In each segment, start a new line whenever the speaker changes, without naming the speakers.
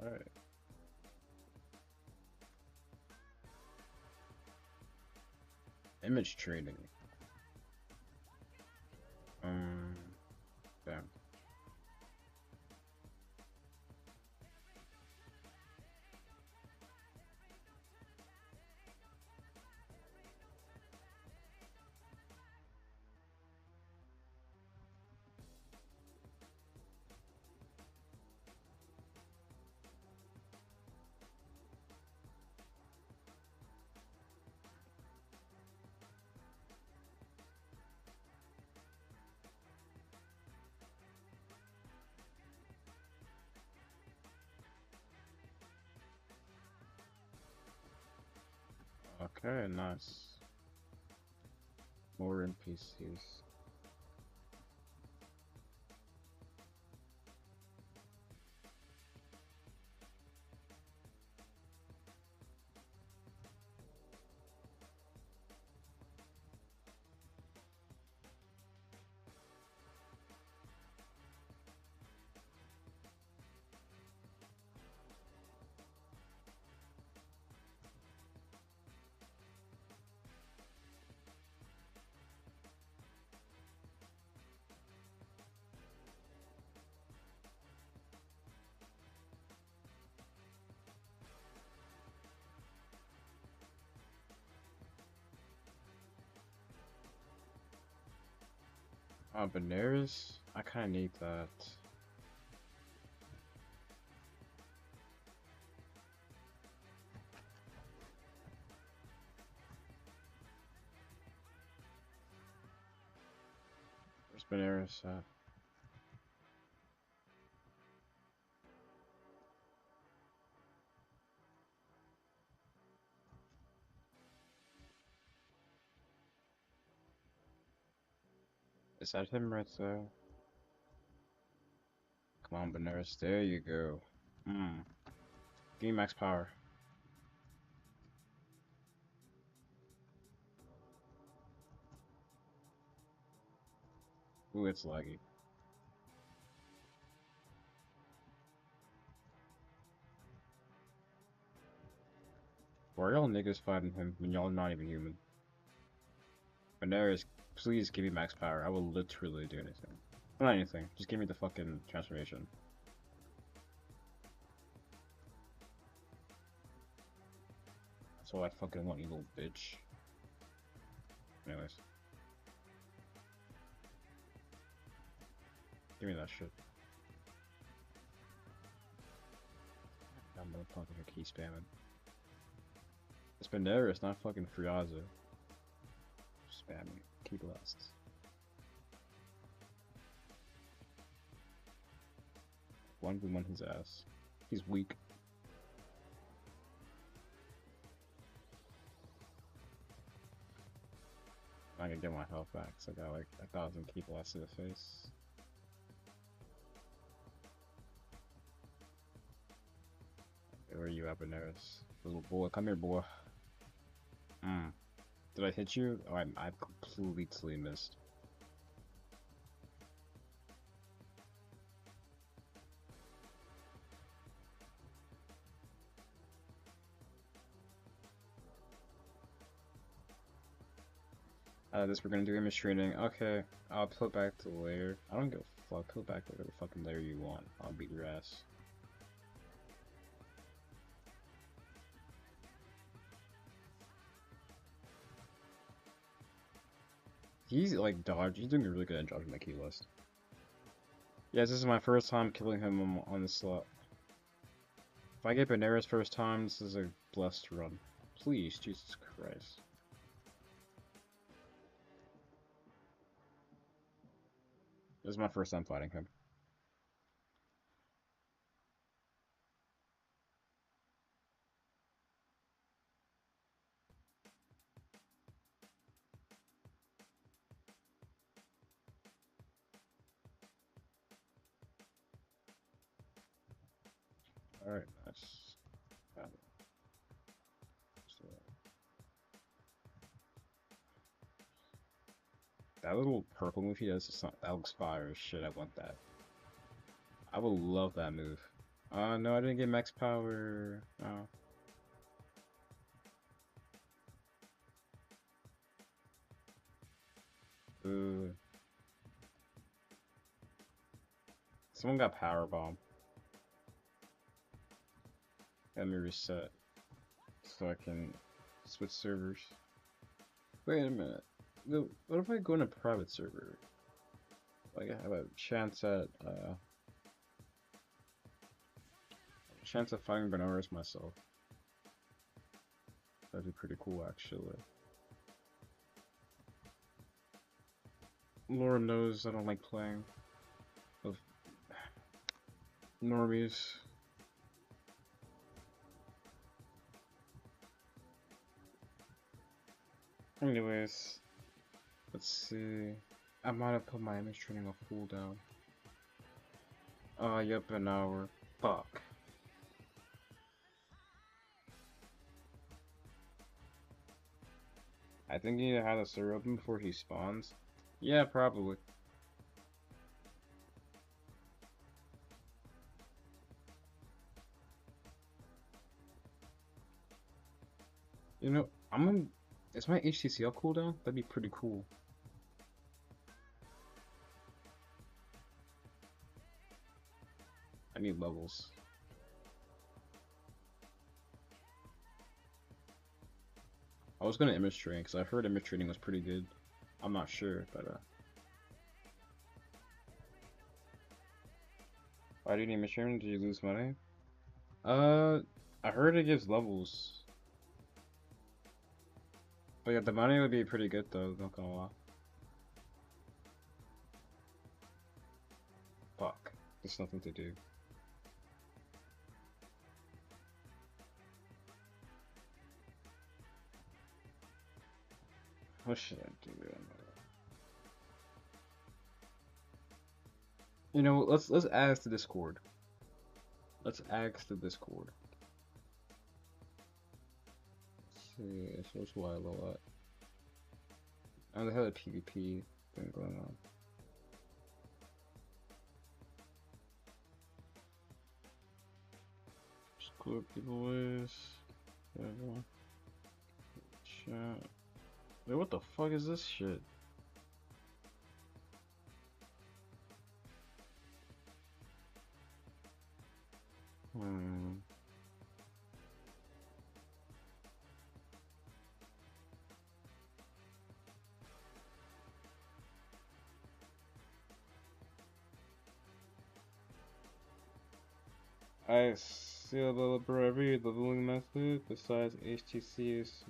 Alright. Image trading. Damn. Okay, nice. More NPCs. Bananas? I kinda need that. Where's Bananas at? Is that him right there? Come on, Bananas. There you go. Give me max power. Ooh, it's laggy. Why are y'all niggas fighting him when y'all not even human? Bananas, please give me max power. I will literally do anything. Not anything. Just give me the fucking transformation. That's all I fucking want, you little bitch. Anyways. Give me that shit. I'm gonna fucking key spamming. It's Banderas, not fucking Friaza. Spamming. Key blasts. One boom on his ass. He's weak. I can get my health back, so I got like 1,000 key blasts to the face. Where are you, Abaneris? Little boy, come here, boy. Did I hit you? Oh, I completely missed. This we're gonna do image training. Okay, I'll put back the layer. I don't give a fuck. Put back whatever fucking layer you want. I'll beat your ass. He's like dodge. He's doing a really good at dodging my key list. Yes, this is my first time killing him on the slot. If I get Banera's first time, this is a blessed run. Please, Jesus Christ. This is my first time fighting him. Alright, nice. Got it. So, that little purple move he does, that looks fire as shit. I want that. I would love that move. No, I didn't get max power. Oh. Ooh. Someone got power bomb. Let me reset so I can switch servers. Wait a minute. What if I go in a private server? Like I have a chance of finding bananas myself. That'd be pretty cool, actually. Lord knows I don't like playing with normies. Anyways, let's see. I might have put my image training on cooldown. Yep, an hour. Fuck. I think you need to have the server open before he spawns. Yeah, probably. You know, is my HTCL cooldown? That'd be pretty cool. I need levels. I was gonna image train because I heard image training was pretty good. I'm not sure, but why do you need image training? Did you lose money? I heard it gives levels. But yeah, the money would be pretty good though, not gonna lie. Fuck. There's nothing to do. What should I do? You know, let's add to Discord. Let's add to Discord. Let's see, so what's why a lot. Oh, they have a PvP thing going on. Just cool people is. Chat. Wait, what the fuck is this shit? I see a little bro every leveling method besides HTC is.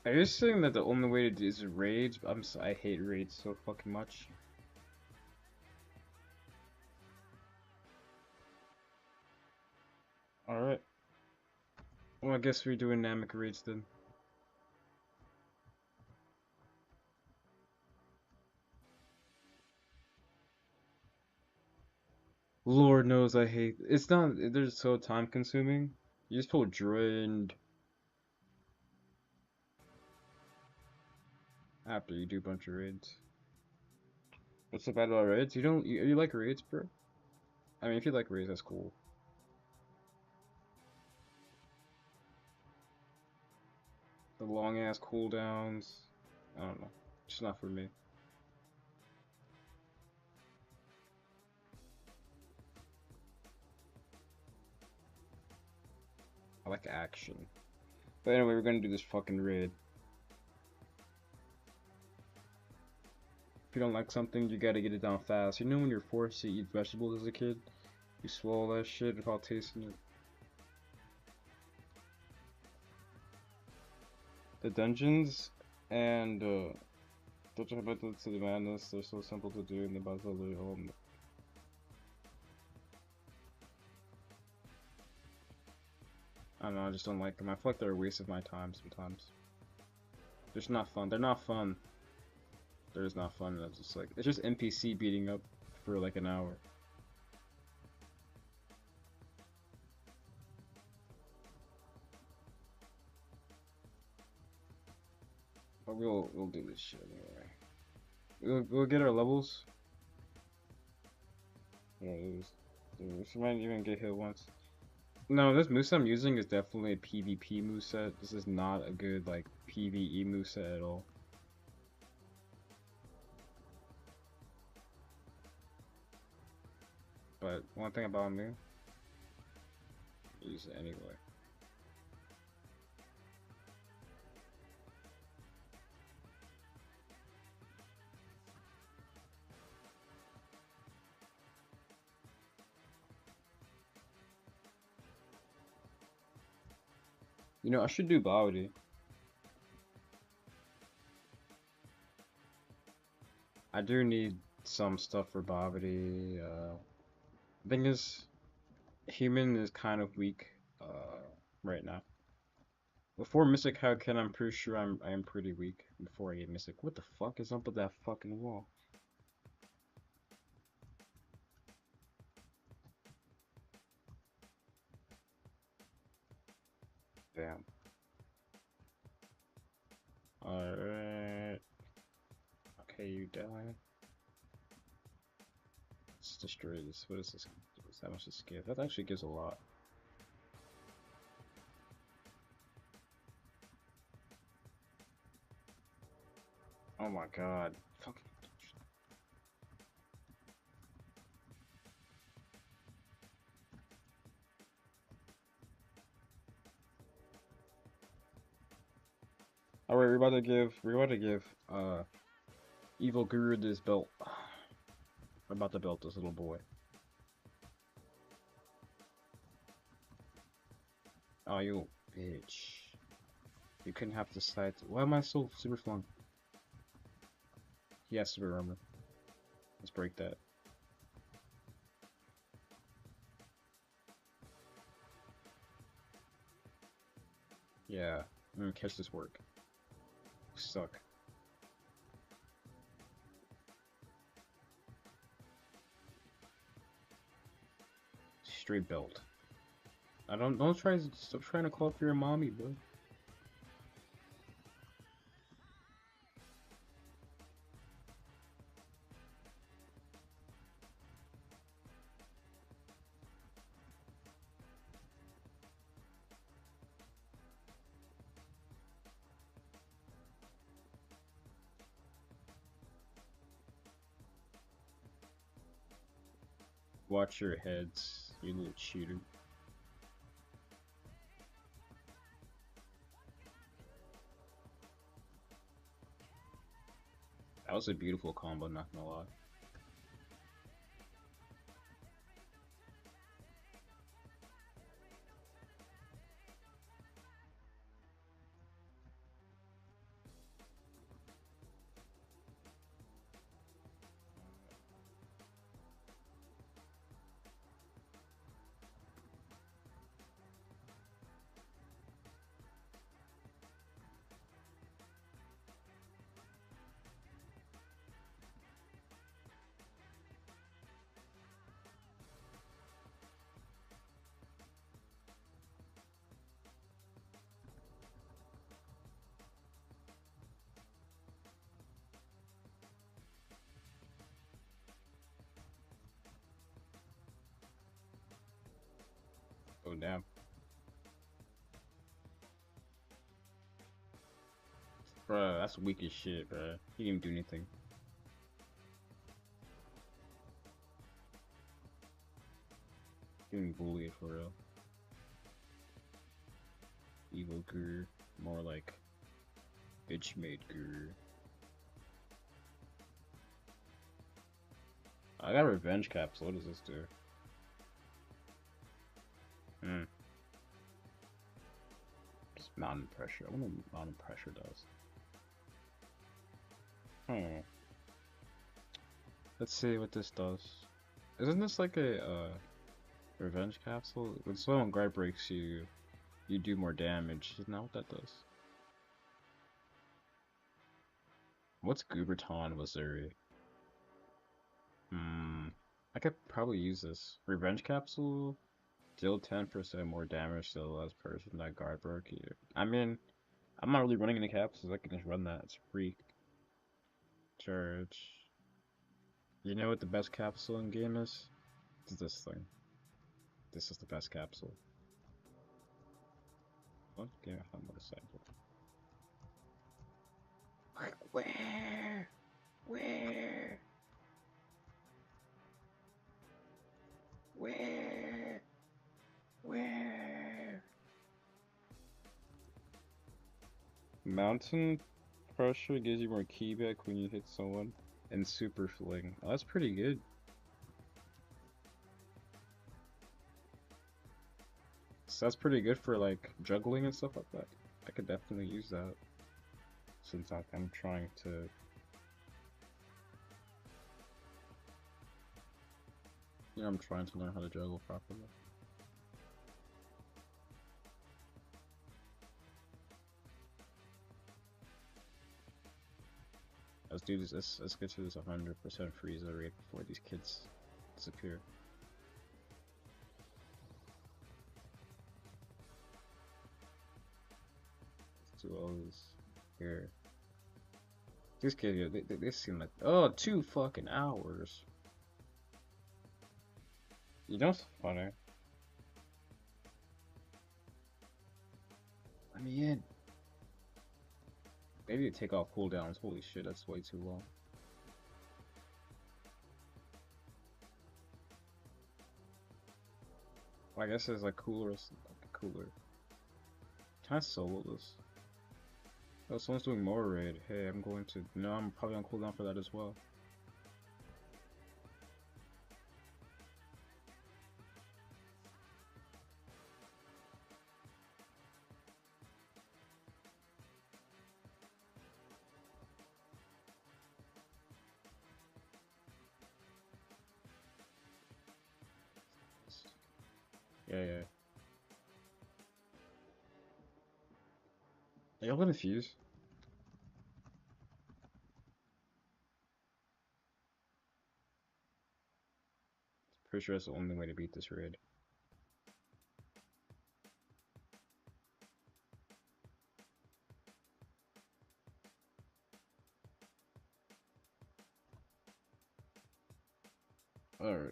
Are you saying that the only way to do is raids? I hate raids so fucking much. Alright. Well, I guess we're doing Namek raids then. Lord knows I hate. It's not. They're so time consuming. You just pull Druid after you do a bunch of raids. What's so bad about raids? You like raids, bro? I mean, if you like raids, that's cool. The long ass cooldowns. I don't know. Just not for me. I like action. But anyway, we're gonna do this fucking raid. If you don't like something, you gotta get it down fast. You know when you're forced to eat vegetables as a kid? You swallow that shit without tasting it. The dungeons and Dungeon Method to the Madness, they're so simple to do and they're about to literally I don't know, I just don't like them. I feel like they're a waste of my time sometimes. They're just not fun. They're not fun. They're just not fun. It's just like, it's just NPC beating up for like an hour. But we'll do this shit anyway. We'll get our levels. Yeah, Dude, she might even get hit once. No, this moveset I'm using is definitely a PvP moveset. This is not a good, like, PvE moveset at all. But one thing about me, I use it anyway. You know, I should do Bawdy. I do need some stuff for Bawdy. Thing is, human is kind of weak right now. Before Mystic Hurricane, I'm pretty sure I am pretty weak before I get Mystic. What the fuck is up with that fucking wall? Damn. Alright. Okay, you die. Let's destroy this. What is this? How much does this give? That actually gives a lot. Oh my god. Fucking. Alright, we're about to give Evil Guru this belt. We're about to belt this little boy. Oh, you bitch. You couldn't have decided. Why am I so super flung? He has to be armor. Let's break that. Yeah, I'm gonna catch this work. Suck. Straight belt. Don't try, stop trying to call for your mommy, bro. Watch your heads, you little cheater. That was a beautiful combo, not gonna lie. Oh damn. Bruh, that's weak as shit, bruh. He didn't even do anything. Getting bullied for real. Evil Guru. More like bitch made Guru. I got Revenge Capsule. What does this do? Just mountain pressure. I wonder what mountain pressure does. Let's see what this does. Isn't this like a Revenge Capsule? When someone guard breaks you, you do more damage. Isn't that what that does? What's Gooberton Missouri? I could probably use this. Revenge Capsule? Deal 10% more damage to the last person that guard broke you. I mean, I'm not really running any capsules. I can just run that. It's free. Charge. You know what the best capsule in game is? It's this thing. This is the best capsule. What game I found motorcycle? Where? Where? Where? Where? Mountain pressure gives you more keyback when you hit someone, and super fling. Oh, that's pretty good. So that's pretty good for like juggling and stuff like that. I could definitely use that since I'm trying to. You know, I'm trying to learn how to juggle properly. Let's do this. Let's get to this 100% freeze rate before these kids disappear. Let's do all this here. These kids here, they seem like 2 fucking hours. You know what's funny? Let me in. Maybe take off cooldowns. Holy shit, that's way too long. Well, I guess it's like cooler. Cooler. Can I solo this? Oh, someone's doing more raid. Hey, I'm going to. No, I'm probably on cooldown for that as well. Yeah. Are y'all gonna fuse? Pretty sure that's the only way to beat this raid. Alright.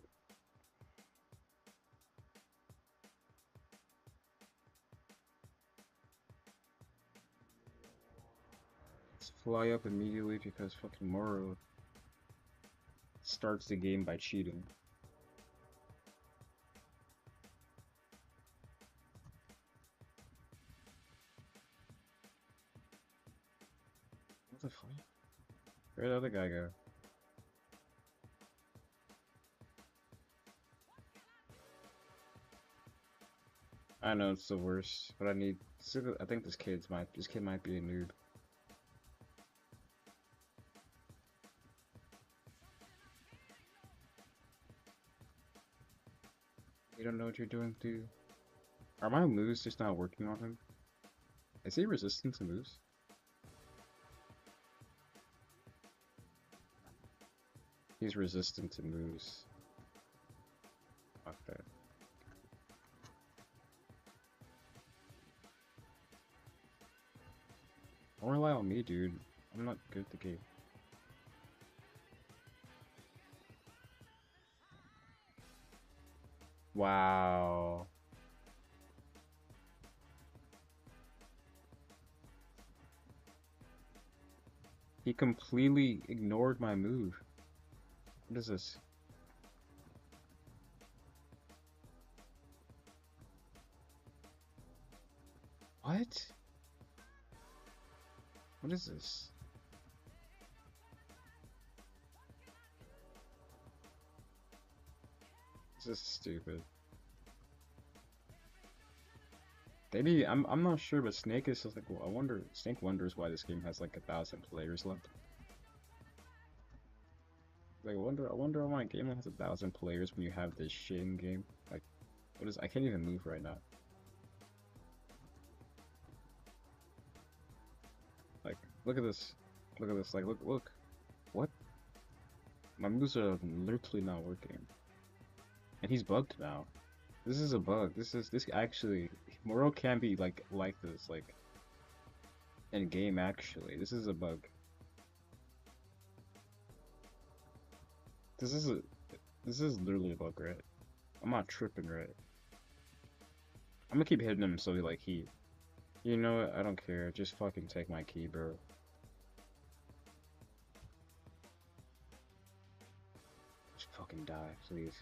Let's fly up immediately because fucking Moro starts the game by cheating. What the fuck? Where'd the other guy go? I know it's the worst, but I need. I think this kid might be a noob. You don't know what you're doing, dude. Are my moves just not working on him? Is he resistant to moves? He's resistant to moves. Fuck that. Don't rely on me, dude. I'm not good at the game. Wow. He completely ignored my move. What is this? What? What is this? This is stupid. Maybe I'm not sure, but Snake is just like, well, I wonder. Snake wonders why this game has like 1,000 players left. Like, I wonder why my game has 1,000 players when you have this shit in game. Like, what is? I can't even move right now. Like, look at this. Look at this. Like, look. What? My moves are literally not working. And he's bugged now. This is a bug. This actually Moro can be like this, like in game actually. This is a bug. This is literally a bug, right? I'm not tripping, right? I'm gonna keep hitting him so like he. You know what? I don't care. Just fucking take my key, bro. Just fucking die, please.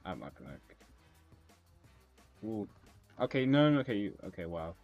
I'm not gonna. Ooh. Okay, no, okay, okay, wow.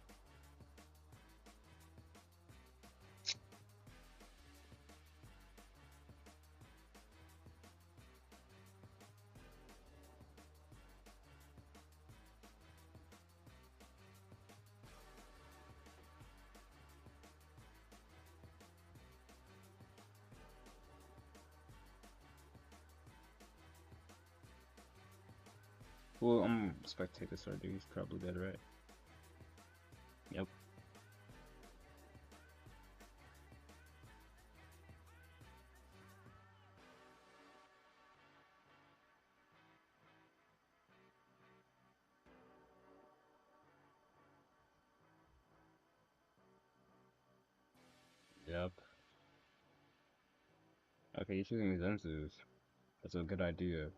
Well, I'm spectator, so dude, he's probably dead, right? Yep. Yep. Okay, you're choosing these Zenzus. That's a good idea.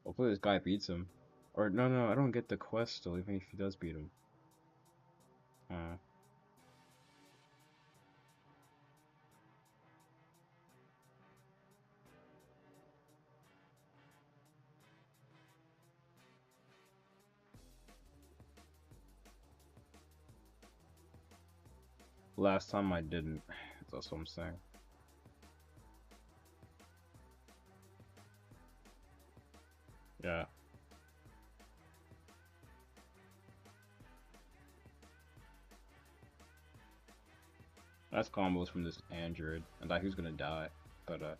Hopefully this guy beats him. Or, no, no, I don't get the quest still, even if he does beat him. Last time I didn't. That's what I'm saying. Yeah. That's combos from this android. I thought he was gonna die. But,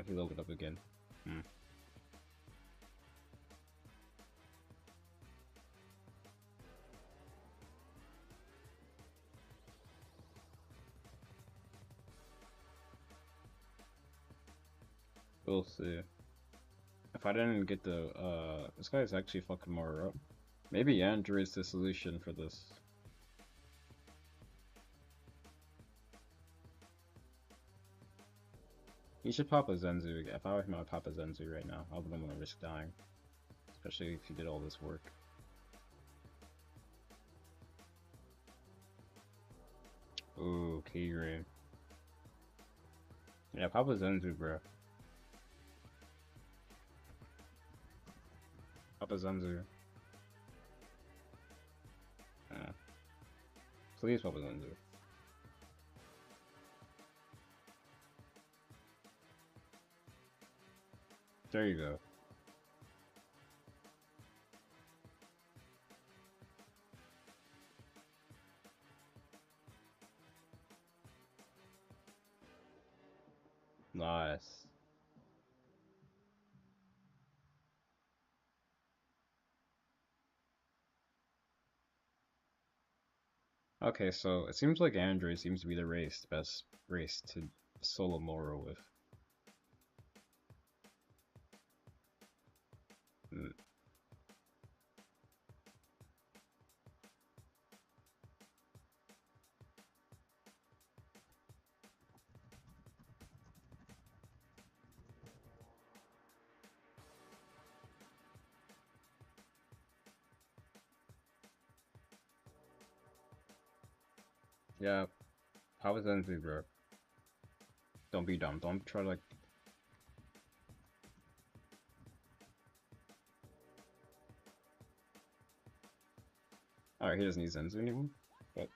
he leveled up again. Hmm. We'll see. If I didn't get the, this guy's actually fucking more up. Maybe android's the solution for this. He should pop a Zenzu. If I were him, I would pop a Zenzu right now. I wouldn't want to risk dying. Especially if he did all this work. Ooh, Keyring. Yeah, pop a Zenzu, bro. Pop a Zenzu. Yeah. Please pop a Zenzu. There you go. Nice. Okay, so it seems like Android seems to be the best race to solo Moro with. Mm. Yeah, how was Zenzu, bro? Don't be dumb. Don't try to like. Alright, he doesn't need Zenzu anymore. But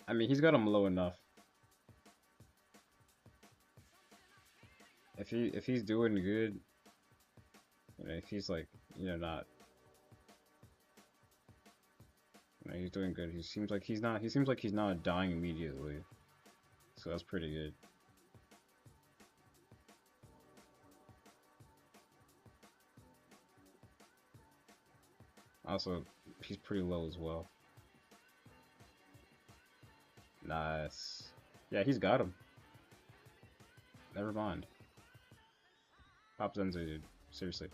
I mean, he's got him low enough. If he's doing good, you know, if he's like, you know, not, you know, he's doing good. He seems like he's not. He seems like he's not dying immediately. So that's pretty good. Also, he's pretty low as well. Nice. Yeah, he's got him. Never mind. Pop Zenzu, dude. Seriously.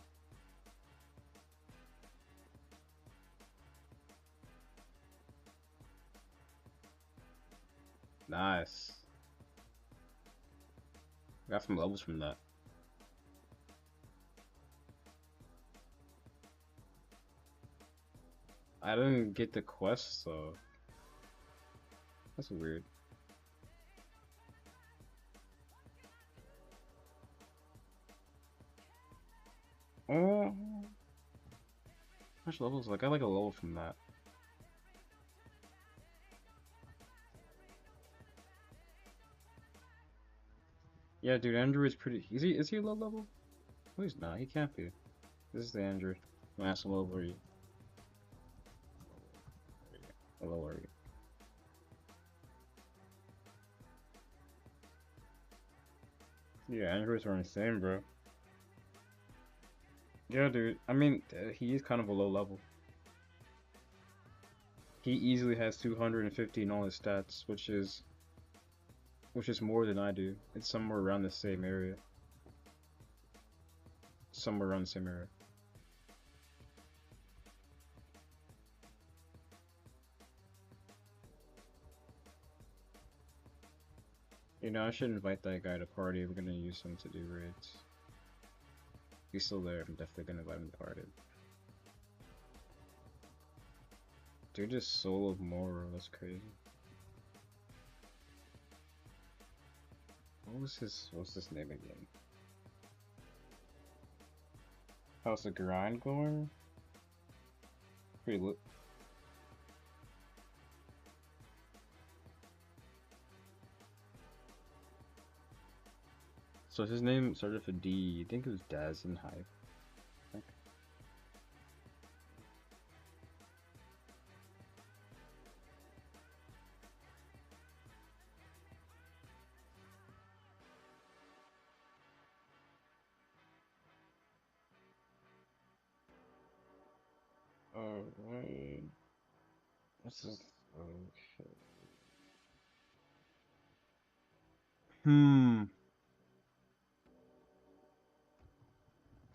Nice. Got some levels from that. I didn't get the quest though. That's weird. Oh, how much levels? Like I like a level from that. Yeah, dude, Andrew is pretty. Is he low level? No, he's not. He can't be. This is the Andrew. I'm asking how low are you? How low are you? Yeah, Androids are insane, bro. Yeah, dude. I mean, he is kind of a low level. He easily has 250 in all his stats, which is more than I do. It's somewhere around the same area. Somewhere around the same area. You know, I should invite that guy to party. We're gonna use him to do raids. If he's still there, I'm definitely gonna invite him to party. Dude just soloed Moro, that's crazy. What's his name again? How's the grind going? Pretty lit. So his name started with a D. I think it was Daz in Hive. Alright. This is okay.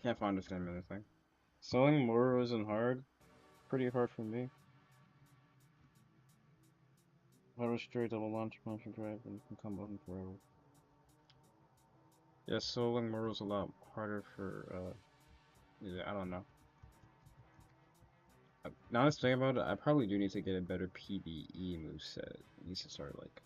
Can't find this name or anything. Selling Moro isn't hard. Pretty hard for me. Auto straight double launch motion drive and you can combo them forever. Yeah, soloing Moro's a lot harder for yeah, I don't know. Now let's think about it, I probably do need to get a better PvE moveset. It needs to start like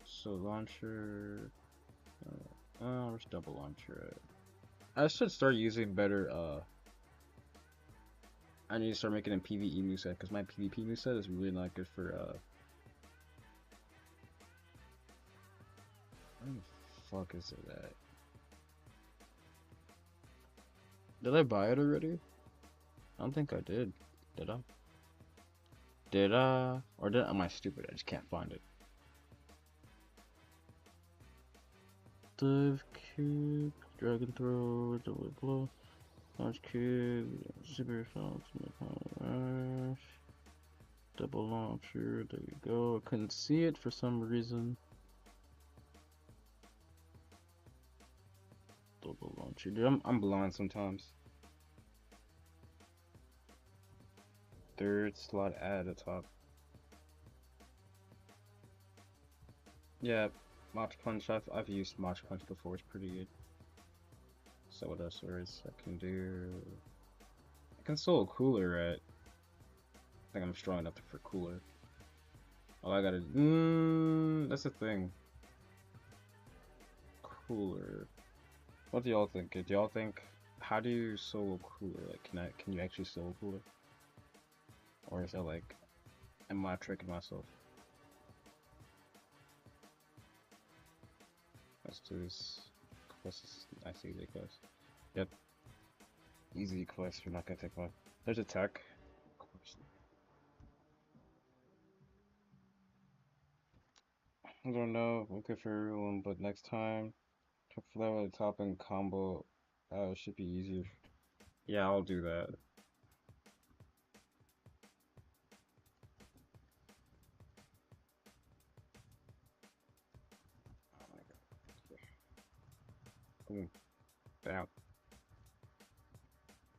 so launcher. Where's double launcher at? I should start using better. I need to start making a PvE moveset because my PvP moveset is really not good for. Where the fuck is it at? Did I buy it already? I don't think I did. Did I? Did I? Or did I? Am I stupid? I just can't find it. Dive kick, dragon throw, double blow, launch kick, super shots, rush, double launcher. There you go. I couldn't see it for some reason. Double launcher. Dude, I'm blind sometimes. Third slot at the top. Yeah, Mach Punch. I've used Mach Punch before. It's pretty good. So what else there is I can do? I can solo Cooler at. I think I'm strong enough for Cooler. All I gotta. That's the thing. Cooler. What do y'all think? Do y'all think? How do you solo Cooler? Like, can you actually solo Cooler? Or is that like, am I tricking myself? Let's do this. Quest is nice, easy quest. Yep. Easy quest, you're not gonna take one. There's attack. Of course. I don't know, okay for everyone, but next time, for that with the top and combo, it should be easier. Yeah, I'll do that. Boom. Bam.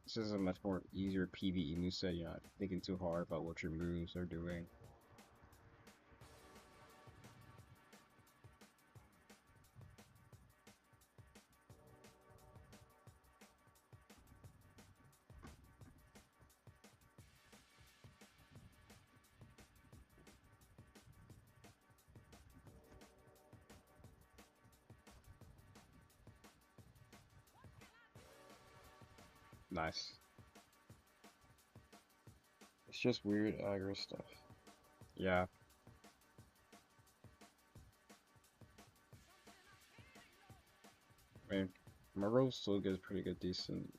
This is a much more easier PvE moveset. You're not thinking too hard about what your moves are doing. Nice. It's just weird aggro stuff. Yeah. I mean, Murrow still gets pretty good, decent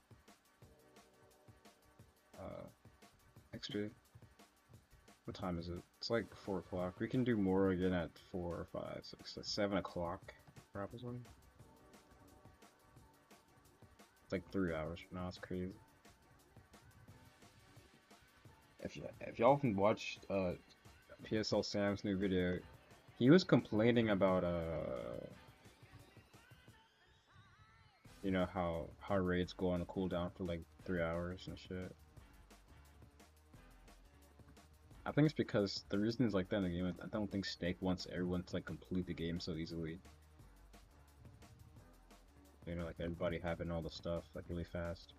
XP. What time is it? It's like 4 o'clock. We can do more again at 4 or 5, 6, 7 o'clock, probably. It's like 3 hours from now. It's crazy. If y'all can watch PSL Sam's new video, he was complaining about you know how raids go on a cooldown for like 3 hours and shit. I think it's because the reason is like that in the game. I don't think Snake wants everyone to like complete the game so easily. You know, like everybody having all the stuff like really fast.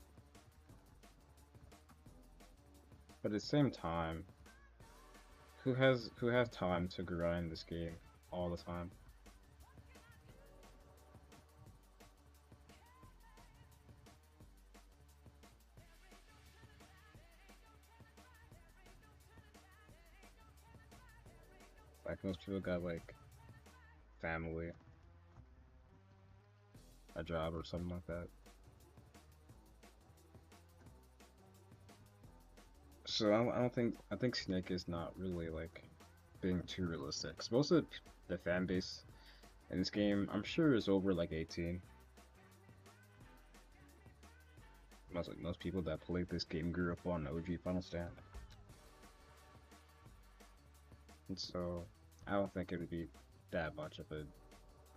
But at the same time, who has time to grind this game all the time? Like most people got like family, a job or something like that. So I think Snake is not really like being too realistic. 'Cause most of the fan base in this game, I'm sure, is over like 18. Most people that played this game grew up on OG Final Stand, and so I don't think it would be that much of a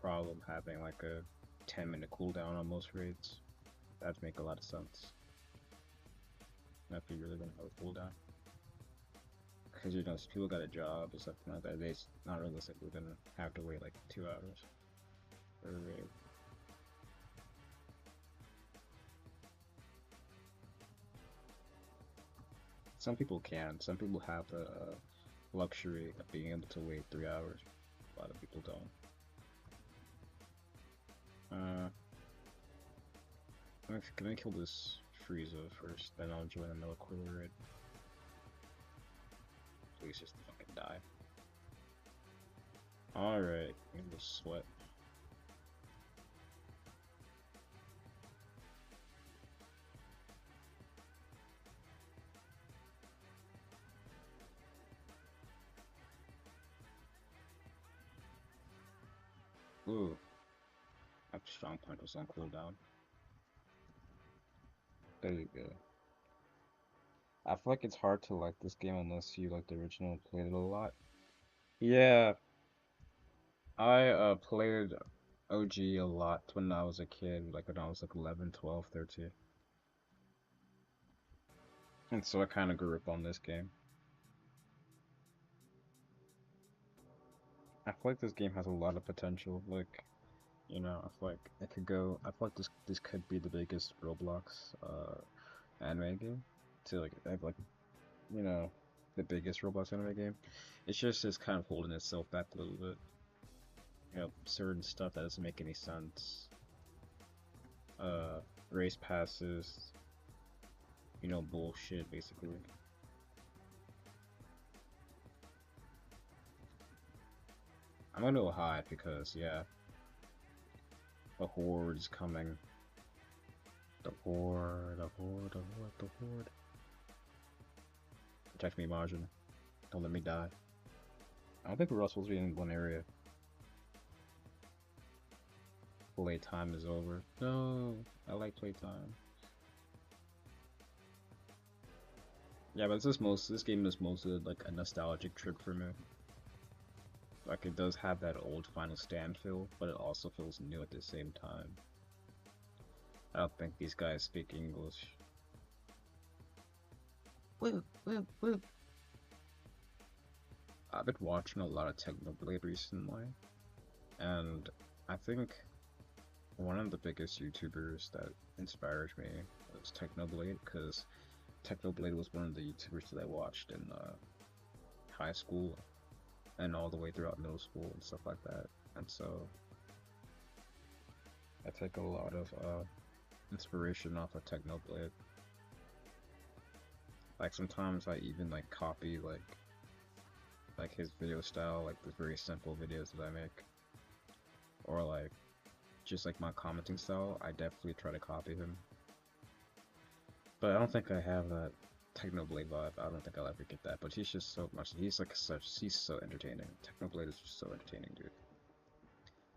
problem having like a 10-minute cooldown on most raids. That'd make a lot of sense. If you really gonna have a cooldown, because you know people got a job or something like that. It's not realistic. We're gonna have to wait like 2 hours for a raid. Some people can. Some people have the luxury of being able to wait 3 hours. A lot of people don't. Can I kill this Frieza first? Then I'll join another quarter raid. Please just fucking die. Alright, I'm gonna sweat. Ooh. That strong punch was on cooldown. There you go. I feel like it's hard to like this game unless you like the original and played it a lot. Yeah, I played OG a lot when I was a kid, like when I was like 11, 12, 13. And so I kind of grew up on this game. I feel like this game has a lot of potential. Like, you know, I feel like it could go. I feel like this could be the biggest Roblox anime game. To like have like, you know, the biggest Roblox anime game. It's kind of holding itself back a little bit. You know, certain stuff that doesn't make any sense. Race passes. You know, bullshit basically. I'm gonna go hide because yeah, the horde's coming. The horde, the horde, the horde, the horde. Protect me, Margin. Don't let me die. I don't think we're all supposed to be in one area. Playtime is over. No, I like playtime. Yeah, but this game is mostly like a nostalgic trip for me. Like it does have that old Final Stand feel, but it also feels new at the same time. I don't think these guys speak English. Woo, woo, woo. I've been watching a lot of Technoblade recently, and I think one of the biggest YouTubers that inspired me was Technoblade, because Technoblade was one of the YouTubers that I watched in high school and all the way throughout middle school and stuff like that. And so I take a lot of inspiration off of Technoblade. Like sometimes I even like copy like his video style, like the very simple videos that I make, or like just like my commenting style. I definitely try to copy him, but I don't think I have that Technoblade vibe. I don't think I'll ever get that. But he's just so much. He's like he's so entertaining. Technoblade is just so entertaining, dude.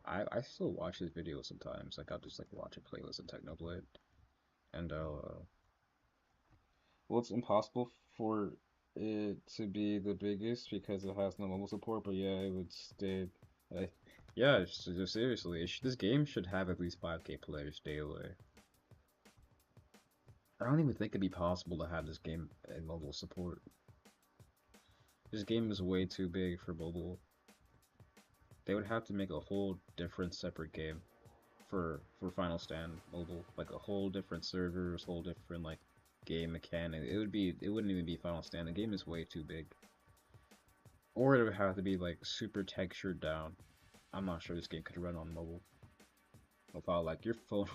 I still watch his videos sometimes. Like I'll just like watch a playlist of Technoblade, and I'll well, it's impossible for it to be the biggest because it has no mobile support, but yeah, it would stay. Like, yeah, seriously, this game should have at least 5K players daily. I don't even think it'd be possible to have this game in mobile support. This game is way too big for mobile. They would have to make a whole different separate game for Final Stand mobile, like a whole different servers, whole different like game mechanic. It wouldn't even be Final Stand. The game is way too big. Or it would have to be like super textured down. I'm not sure this game could run on mobile. Without like your phone,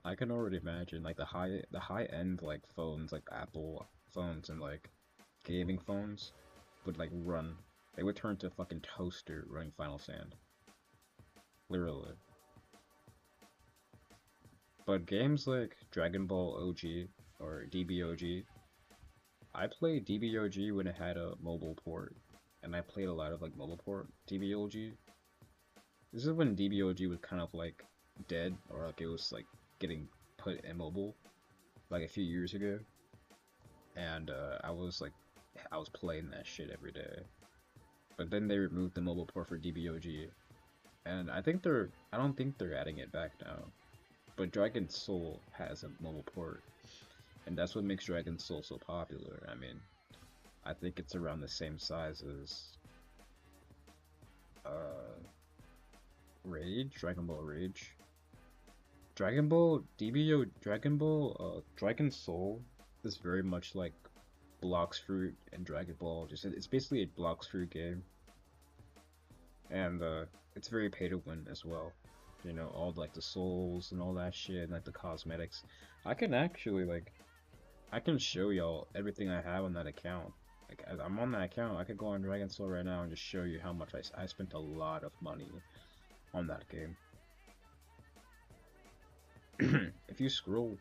I can already imagine like the high end like phones, like Apple phones and like gaming phones would like run. They would turn to a fucking toaster running Final Stand. Literally. But games like Dragon Ball OG or DBOG, I played DBOG when it had a mobile port, and I played a lot of like mobile port DBOG. This is when DBOG was kind of like dead, or like it was like getting put in mobile, like a few years ago, and I was playing that shit every day. But then they removed the mobile port for DBOG, and I don't think they're adding it back now. But Dragon Soul has a mobile port, and that's what makes Dragon Soul so popular. I mean, I think it's around the same size as uh, Rage, Dragon Ball Rage. Dragon Ball DBO Dragon Ball Dragon Soul is very much like Blox Fruit and Dragon Ball. Just it's basically a Blox Fruit game, and it's very pay to win as well. You know, all like the souls and all that shit, and like the cosmetics. I can actually like I can show y'all everything I have on that account. Like I'm on that account. I could go on Dragon Soul right now and just show you how much I spent a lot of money on that game. If you scroll,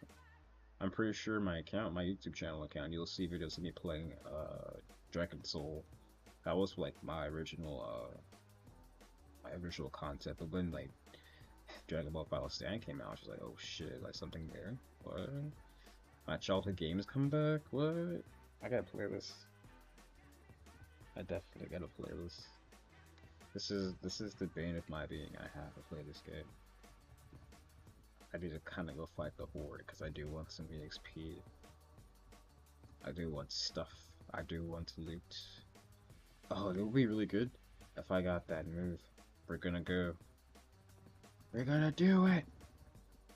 I'm pretty sure my account, my YouTube channel account, you'll see videos of me playing Dragon Soul. That was like my original concept. But when like Dragon Ball Final Stand came out, I was like, oh shit, like something there. What? My childhood game is coming back? What? I gotta play this. I definitely gotta play this. This is the bane of my being. I have to play this game. I need to kind of go fight the horde because I do want some EXP. I do want stuff. I do want to loot. Oh, it would be really good if I got that move. We're gonna go. We're gonna do it!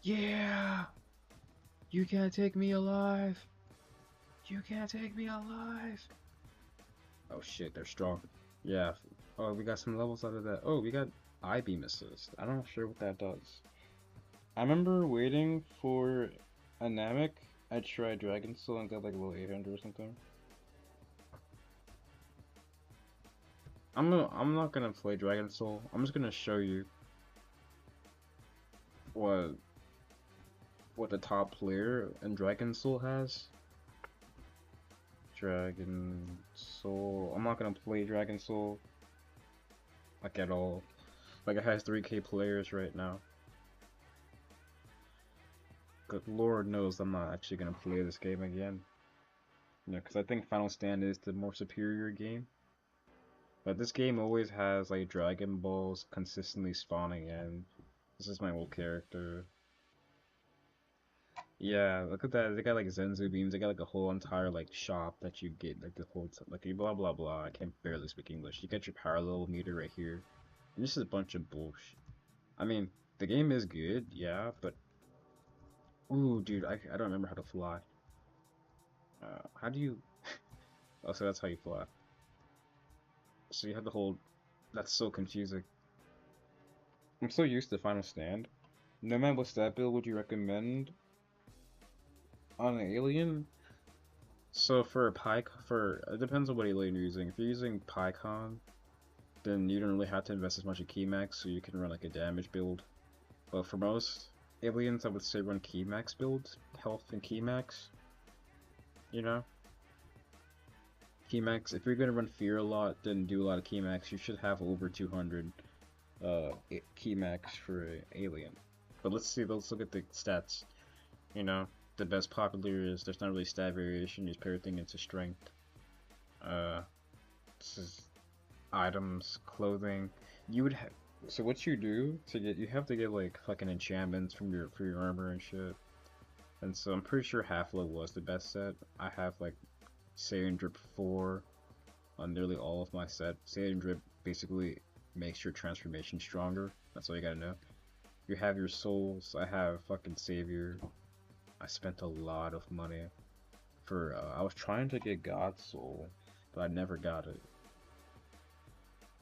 Yeah! You can't take me alive! You can't take me alive! Oh shit, they're strong. Yeah. Oh, we got some levels out of that. Oh, we got I-beam assist. I'm not sure what that does. I remember waiting for a Namek. I tried Dragon Soul and got like level 800 or something. I'm not gonna play Dragon Soul. I'm just gonna show you what the top player in Dragon Soul has. Dragon Soul. I'm not gonna play Dragon Soul like at all. Like it has 3K players right now. Good Lord knows I'm not actually gonna play this game again. You know, because I think Final Stand is the more superior game. But this game always has like Dragon Balls consistently spawning in. This is my old character. Yeah, look at that. They got like Zenzu beams. They got like a whole entire like shop that you get like the whole like blah blah blah. I can barely speak English. You get your parallel meter right here. And this is a bunch of bullshit. I mean, the game is good, yeah, but ooh, dude, I don't remember how to fly. How do you? Oh, so that's how you fly. So you have the whole. That's so confusing. I'm so used to Final Stand. No man, what stat build would you recommend on an alien? So for a for it depends on what alien you're using. If you're using PyCon, then you don't really have to invest as much in Keymax, so you can run like a damage build. But for most aliens, I would say run Keymax builds, health and Keymax. You know, Keymax. If you're gonna run Fear a lot, then do a lot of Keymax. You should have over 200 Keymax for an alien. But let's see. Let's look at the stats. You know, the best popular is there's not really stat variation. You just put everything into strength. Uh, this is items, clothing. You would have. So what you do to get, you have to get like fucking enchantments from your for your armor and shit. And so I'm pretty sure half level was the best set. I have like Saiyan Drip 4 on nearly all of my set. Saiyan Drip basically makes your transformation stronger. That's all you gotta know. You have your souls. I have fucking Savior. I spent a lot of money for. I was trying to get God Soul, but I never got it.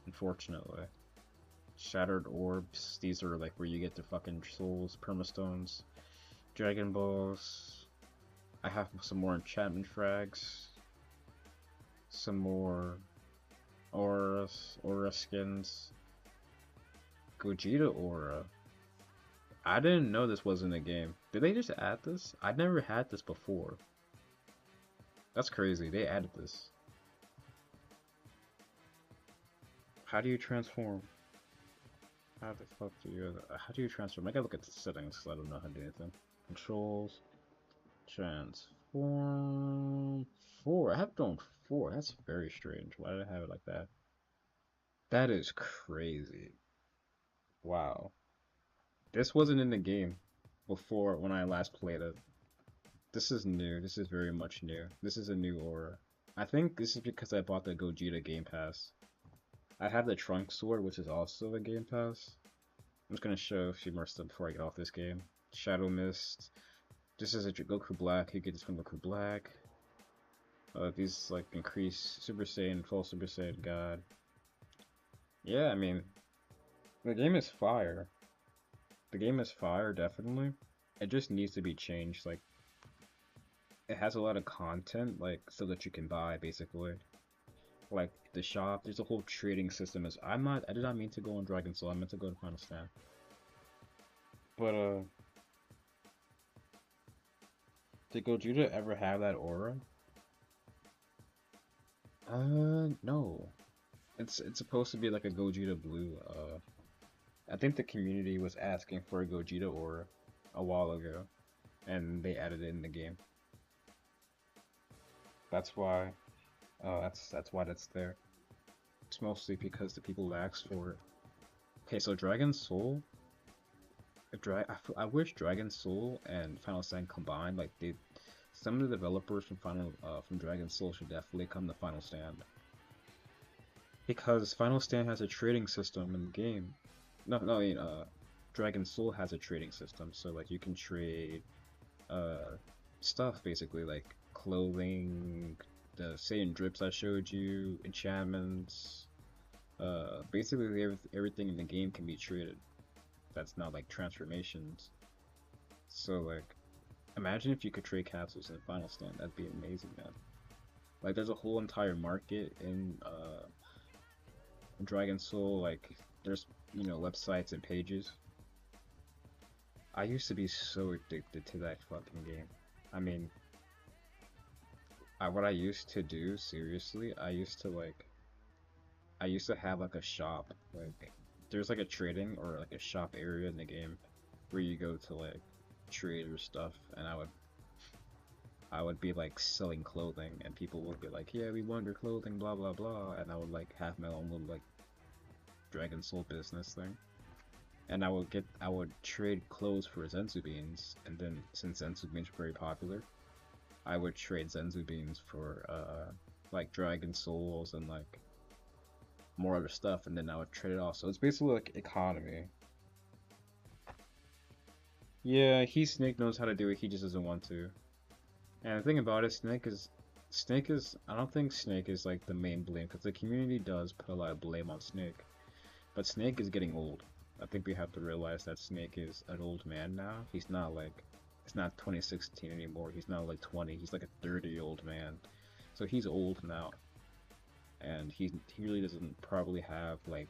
Unfortunately. Shattered Orbs. These are like where you get the fucking souls, permastones, Dragon Balls. I have some more enchantment frags. Some more aura skins. Gogeta aura. I didn't know this was in a game. Did they just add this? I'd never had this before. That's crazy. They added this. How do you transform? How the fuck do you? How do you transform? I gotta look at the settings because I don't know how to do anything. Controls. Transform. 4. I have it on 4. That's very strange. Why did I have it like that? That is crazy. Wow. This wasn't in the game before when I last played it. This is new. This is very much new. This is a new aura. I think this is because I bought the Gogeta Game Pass. I have the Trunk Sword, which is also a Game Pass. I'm just gonna show a few more stuff before I get off this game. Shadow Mist. This is a Goku Black. You get this from Goku Black. These like increase Super Saiyan, full Super Saiyan God. Yeah, I mean, the game is fire. The game is fire, definitely. It just needs to be changed. Like, it has a lot of content, like, so that you can buy, basically. Like, the shop, there's a whole trading system. I did not mean to go on Dragon Soul, I meant to go to Final Stand. But, did Gogeta ever have that aura? No. It's supposed to be like a Gogeta Blue. I think the community was asking for a Gogeta aura a while ago, and they added it in the game. That's why. That's why that's there. It's mostly because the people asked for it. Okay, so Dragon Soul. I wish Dragon Soul and Final Stand combined. Like they, some of the developers from Dragon Soul should definitely come to Final Stand because Final Stand has a trading system in the game. No, no, I mean, Dragon Soul has a trading system, so like you can trade stuff basically like clothing, the Saiyan drips I showed you, enchantments, basically everything in the game can be traded. That's not like transformations. So like, imagine if you could trade capsules in Final Stand. That'd be amazing, man. Like, there's a whole entire market in Dragon Soul. Like, there's websites and pages. I used to be so addicted to that fucking game. I mean, what I used to do, seriously, I used to have like a shop. Like, there's like a trading or like a shop area in the game where you go to like trade your stuff, and I would be like selling clothing, and people would be like, yeah, we want your clothing, blah blah blah, and I would like have my own little like Dragon Soul business thing. and I would trade clothes for Zenzu beans, and then since Zenzu beans were very popular, I would trade Zenzu beans for like dragon souls and like more other stuff, and then I would trade it off. So it's basically like economy. Yeah, Snake knows how to do it. He just doesn't want to. And the thing about it, Snake is. I don't think Snake is like the main blame because the community does put a lot of blame on Snake, but Snake is getting old. I think we have to realize that Snake is an old man now. He's not like, it's not 2016 anymore. He's not like 20. He's like a 30-year-old man. So he's old now, and he really doesn't probably have like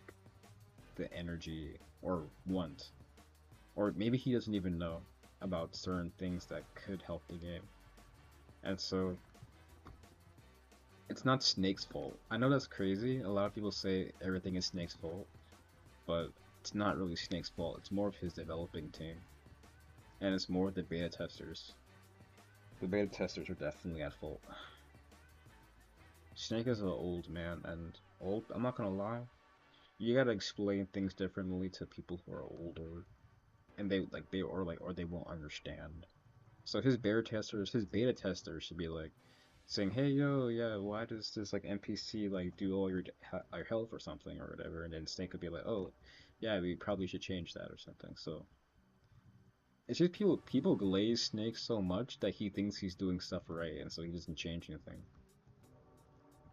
the energy or want, or maybe he doesn't even know about certain things that could help the game. And so it's not Snake's fault. I know that's crazy. A lot of people say everything is Snake's fault, but it's not really Snake's fault. It's more of his developing team, and it's more the beta testers. The beta testers are definitely at fault. Snake is an old man, and old. I'm not gonna lie. You gotta explain things differently to people who are older, and they won't understand. So his beta testers should be like saying, "Hey, yo, yeah, why does this like NPC like do all your health or something or whatever?" And then Snake could be like, "Oh, yeah, we probably should change that or something." So it's just people glaze Snake so much that he thinks he's doing stuff right, and so he doesn't change anything.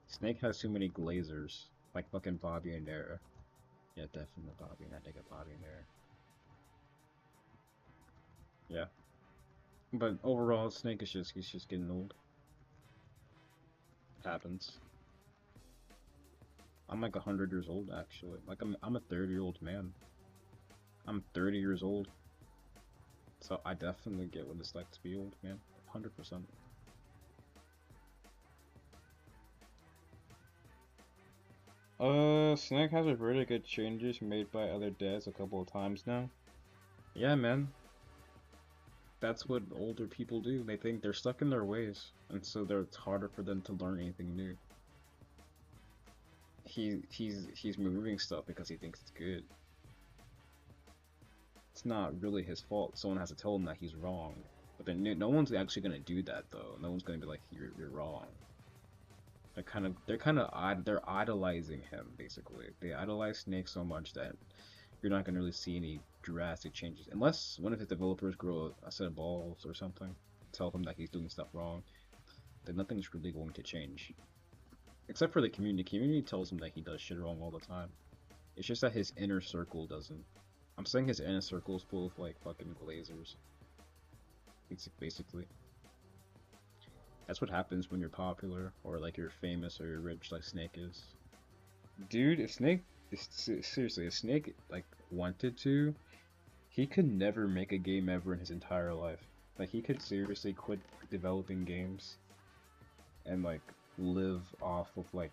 Snake has too many glazers, like fucking Bobby and Nara. Yeah, definitely Bobby, that nigga Bobby and Nara. Yeah, but overall, Snake is just he's just getting old. It happens. I'm like 100 years old actually. Like I'm a 30-year-old man. I'm 30 years old. So I definitely get what it's like to be old, man. 100%. Snake has a really good changes made by other devs a couple of times now. Yeah, man. That's what older people do. They think they're stuck in their ways, and so it's harder for them to learn anything new. He's removing stuff because he thinks it's good. It's not really his fault. Someone has to tell him that he's wrong. But then no one's actually gonna do that though. No one's gonna be like, you're wrong. They're idolizing him basically. They idolize Snake so much that you're not gonna really see any drastic changes unless one of his developers grow a set of balls or something, tell him that he's doing stuff wrong. Then nothing's really going to change. Except for the community. The community tells him that he does shit wrong all the time. It's just that his inner circle doesn't. I'm saying his inner circle is full of like fucking glazers. Basically. That's what happens when you're popular, or like you're famous, or you're rich like Snake is. Dude, if Snake, seriously, if Snake like wanted to, he could never make a game ever in his entire life. Like he could seriously quit developing games and like live off of like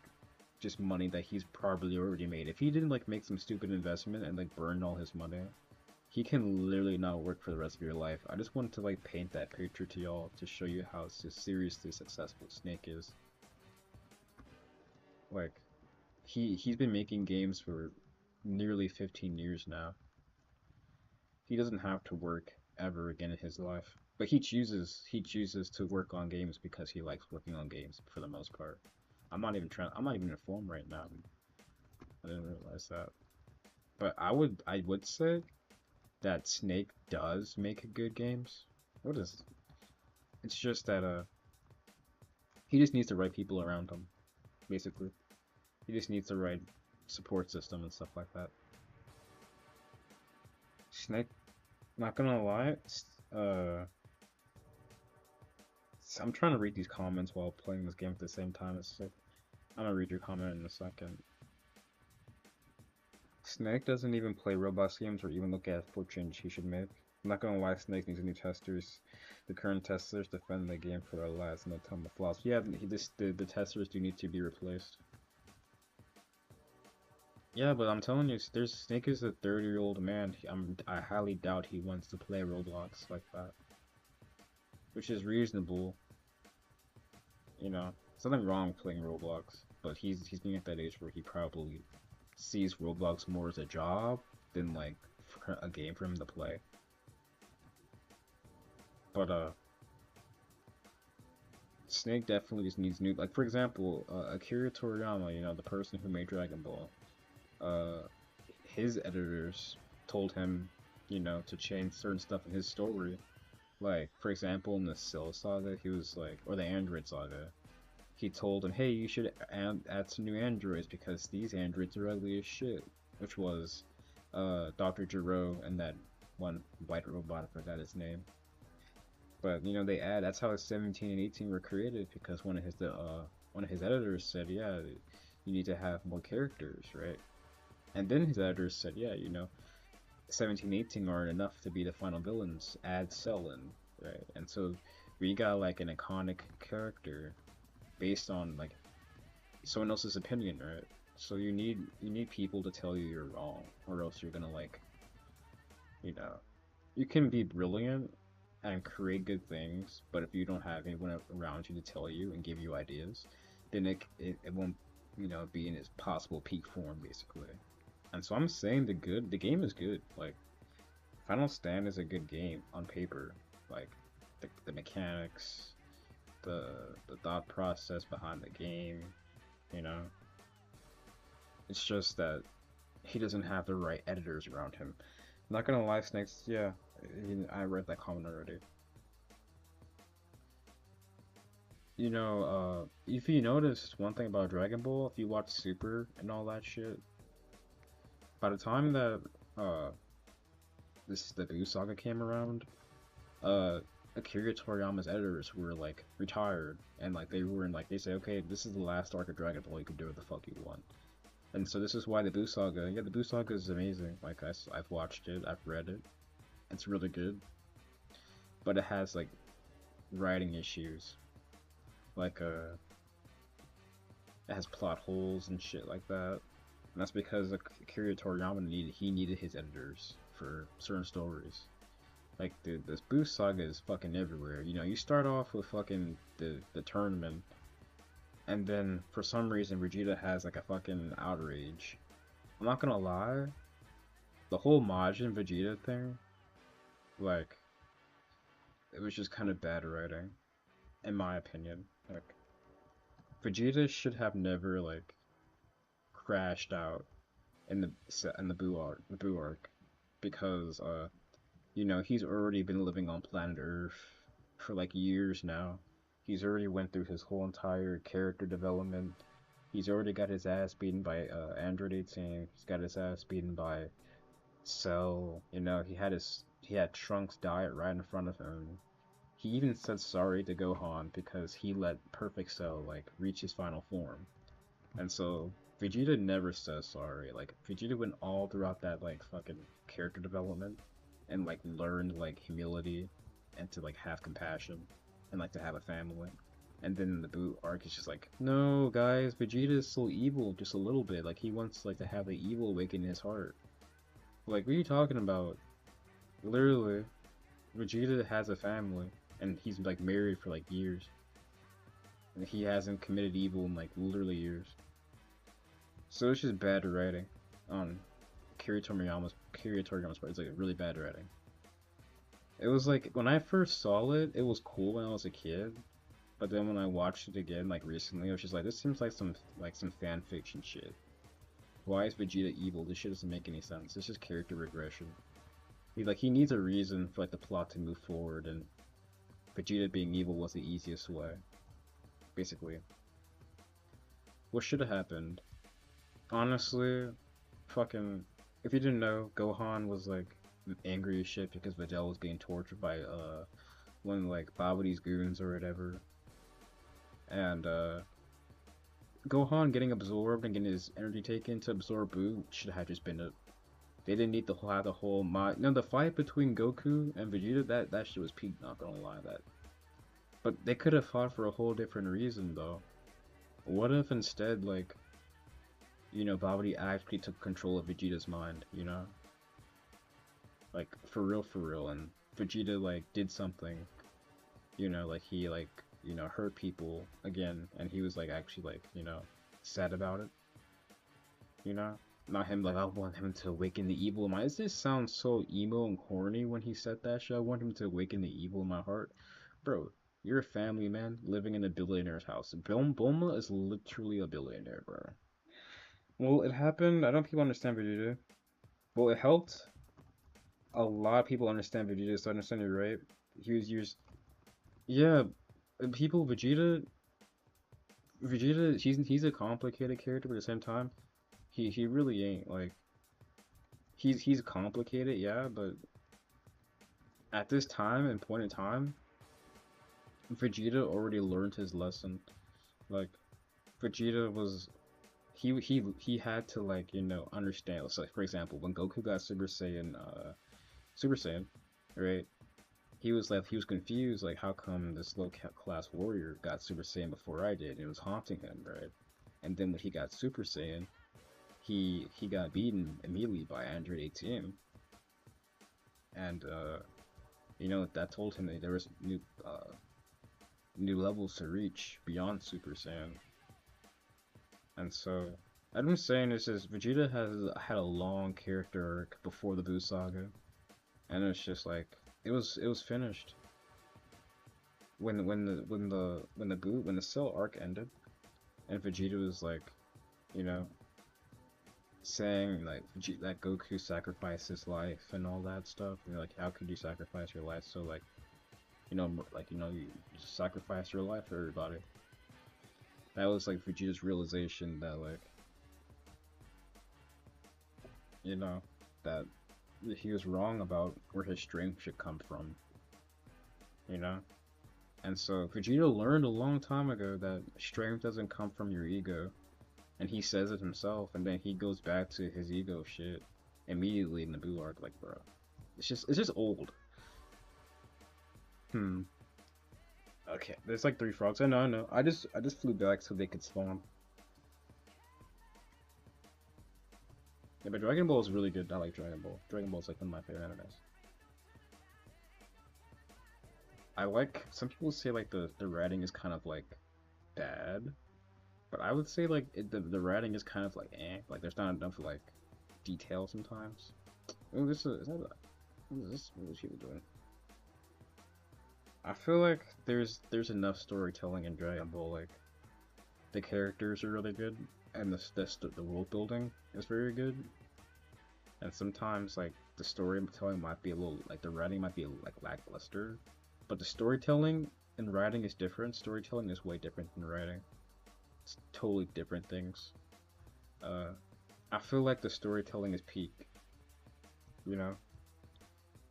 just money that he's probably already made. If he didn't like make some stupid investment and like burn all his money, he can literally not work for the rest of your life. I just wanted to like paint that picture to y'all to show you how seriously successful Snake is. Like he's been making games for nearly 15 years now. He doesn't have to work ever again in his life. But he chooses to work on games because he likes working on games for the most part. I'm not even informed right now. I didn't realize that. But I would say that Snake does make good games. What is It's just that he just needs the right people around him, basically. He just needs the right support system and stuff like that. Snake, not gonna lie, I'm trying to read these comments while playing this game at the same time. It's like, I'm gonna read your comment in a second. Snake doesn't even play Roblox games or even look at what change he should make. I'm not gonna lie, Snake needs new testers. The current testers defend the game for their lives and they tell him the flaws. Yeah, the testers do need to be replaced. Yeah, but I'm telling you, Snake is a 30-year-old man. I highly doubt he wants to play Roblox like that. Which is reasonable. You know, there's nothing wrong with playing Roblox, but he's being at that age where he probably sees Roblox more as a job than like a game for him to play. But Snake definitely just needs new, like for example, Akira Toriyama, you know, the person who made Dragon Ball. His editors told him, you know, to change certain stuff in his story. Like, for example, in the Cell Saga, he was like, or the Android Saga, he told him, hey, you should add some new androids because these androids are ugly as shit. Which was, Dr. Gero and that one white robot, I forgot his name. But, you know, that's how 17 and 18 were created because one of his editors said, yeah, you need to have more characters, right? And then his editors said, yeah, you know, 17 18 aren't enough to be the final villains. Add Cell in, right? And so we got like an iconic character based on like someone else's opinion, right? So you need people to tell you you're wrong, or else you're gonna like, you know, you can be brilliant and create good things, but if you don't have anyone around you to tell you and give you ideas, then it won't, you know, be in its possible peak form basically. And so I'm saying the game is good. Like, Final Stand is a good game on paper. Like, the mechanics, the thought process behind the game, you know. It's just that he doesn't have the right editors around him. I'm not gonna lie, Snakes, yeah, I read that comment already. You know, if you notice one thing about Dragon Ball, if you watch Super and all that shit, by the time that the Buu Saga came around, Akira Toriyama's editors were like retired, and like they were in like they say, okay, this is the last arc of Dragon Ball. You can do what the fuck you want. And so this is why the Buu Saga, yeah, the Buu Saga is amazing. Like I've watched it, I've read it, it's really good, but it has like writing issues, like it has plot holes and shit like that. And that's because Akira Toriyama needed his editors for certain stories. Like, dude, this Boost Saga is fucking everywhere. You know, you start off with fucking the tournament, and then for some reason Vegeta has like a fucking outrage. I'm not gonna lie, the whole Majin Vegeta thing, like, it was just kind of bad writing, in my opinion. Like, Vegeta should have never like crashed out in the Buu arc, because you know, he's already been living on planet Earth for like years now. He's already went through his whole entire character development. He's already got his ass beaten by Android 18. He's got his ass beaten by Cell. You know, he had Trunks die right in front of him. He even said sorry to Gohan because he let Perfect Cell like reach his final form. And so Vegeta never says sorry. Like, Vegeta went all throughout that like fucking character development and like learned like humility and to like have compassion and like to have a family. And then the Buu arc is just like, no guys, Vegeta is still evil just a little bit. Like, he wants like to have the evil awaken in his heart. Like, what are you talking about? Literally, Vegeta has a family and he's like married for like years. And he hasn't committed evil in like literally years. So it's just bad writing on Akira Toriyama's part. It's like really bad writing. It was like, when I first saw it, it was cool when I was a kid, but then when I watched it again like recently, I was just like, this seems like some fan fiction shit. Why is Vegeta evil? This shit doesn't make any sense. It's just character regression. He needs a reason for like the plot to move forward, and Vegeta being evil was the easiest way. Basically. What should have happened? Honestly, fucking, if you didn't know, Gohan was like angry as shit because Videl was being tortured by one of like Babidi's goons or whatever. And Gohan getting absorbed and getting his energy taken to absorb Buu should have just been it. They didn't need to have the whole the fight between Goku and Vegeta, that shit was peak, not gonna lie that. But they could have fought for a whole different reason though. What if instead, like, you know, Babidi actually took control of Vegeta's mind, you know? Like, for real, and Vegeta, like, did something, you know, like, he, like, you know, hurt people again, and he was, like, actually, like, you know, sad about it, you know? Not him, like, I want him to awaken the evil in my. This just sounds so emo and corny when he said that shit. I want him to awaken the evil in my heart. Bro, you're a family man living in a billionaire's house. Bulma is literally a billionaire, bro. Well, it happened. I don't think people understand Vegeta. Well, it helped a lot of people understand Vegeta, so I understand you're right. He was used. Yeah, people, Vegeta, he's a complicated character, but at the same time, he really ain't. Like, he's complicated, yeah, but at this time and point in time, Vegeta already learned his lesson. Like, Vegeta was he had to, like, you know, understand. So, like, for example, when Goku got Super Saiyan, right? He was confused, like, how come this low class warrior got Super Saiyan before I did? It was haunting him, right? And then when he got Super Saiyan, he got beaten immediately by Android 18, and you know, that told him that there was new levels to reach beyond Super Saiyan. And so, I'm saying is just Vegeta has had a long character arc before the Buu Saga, and it's just like it was finished when the Cell arc ended, and Vegeta was like, you know, saying like that Goku sacrificed his life and all that stuff. And like, how could you sacrifice your life? So like, you know, you sacrifice your life for everybody. That was like Vegeta's realization that, like, you know, that he was wrong about where his strength should come from, you know? And so Vegeta learned a long time ago that strength doesn't come from your ego. And he says it himself, and then he goes back to his ego shit immediately in the Buu arc, like, bro. It's just old. Okay, there's like 3 frogs. I know. I just flew back so they could spawn. Yeah, but Dragon Ball is really good. I like Dragon Ball. Dragon Ball is like one of my favorite animes. I like, some people say like the writing is kind of like bad, but I would say like the writing is kind of like like there's not enough like detail sometimes. Oh, what is people doing? I feel like there's enough storytelling in Dragon Ball. Like, the characters are really good, and the world building is very good. And sometimes like the storytelling might be a little, like, the writing might be like lackluster, but the storytelling and writing is different. Storytelling is way different than writing. It's totally different things. I feel like the storytelling is peak, you know.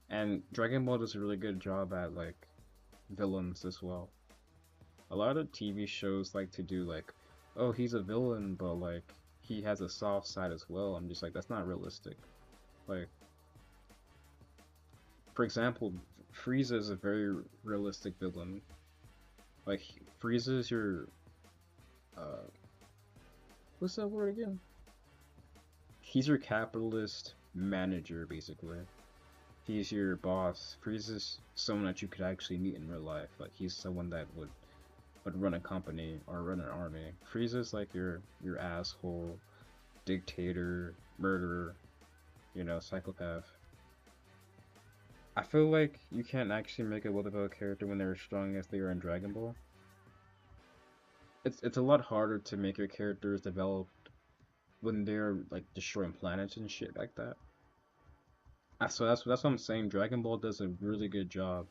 And Dragon Ball does a really good job at like villains as well. A lot of TV shows like to do like, oh, he's a villain, but like he has a soft side as well. I'm just like, that's not realistic. Like, for example, Frieza is a very realistic villain. Like, Frieza is your what's that word again? He's your capitalist manager, basically. He's your boss. Frieza's someone that you could actually meet in real life. Like, he's someone that would run a company or run an army. Frieza's like your asshole, dictator, murderer, you know, psychopath. I feel like you can't actually make a well-developed character when they're as strong as they are in Dragon Ball. It's a lot harder to make your characters developed when they're like destroying planets and shit like that. So that's what I'm saying. Dragon Ball does a really good job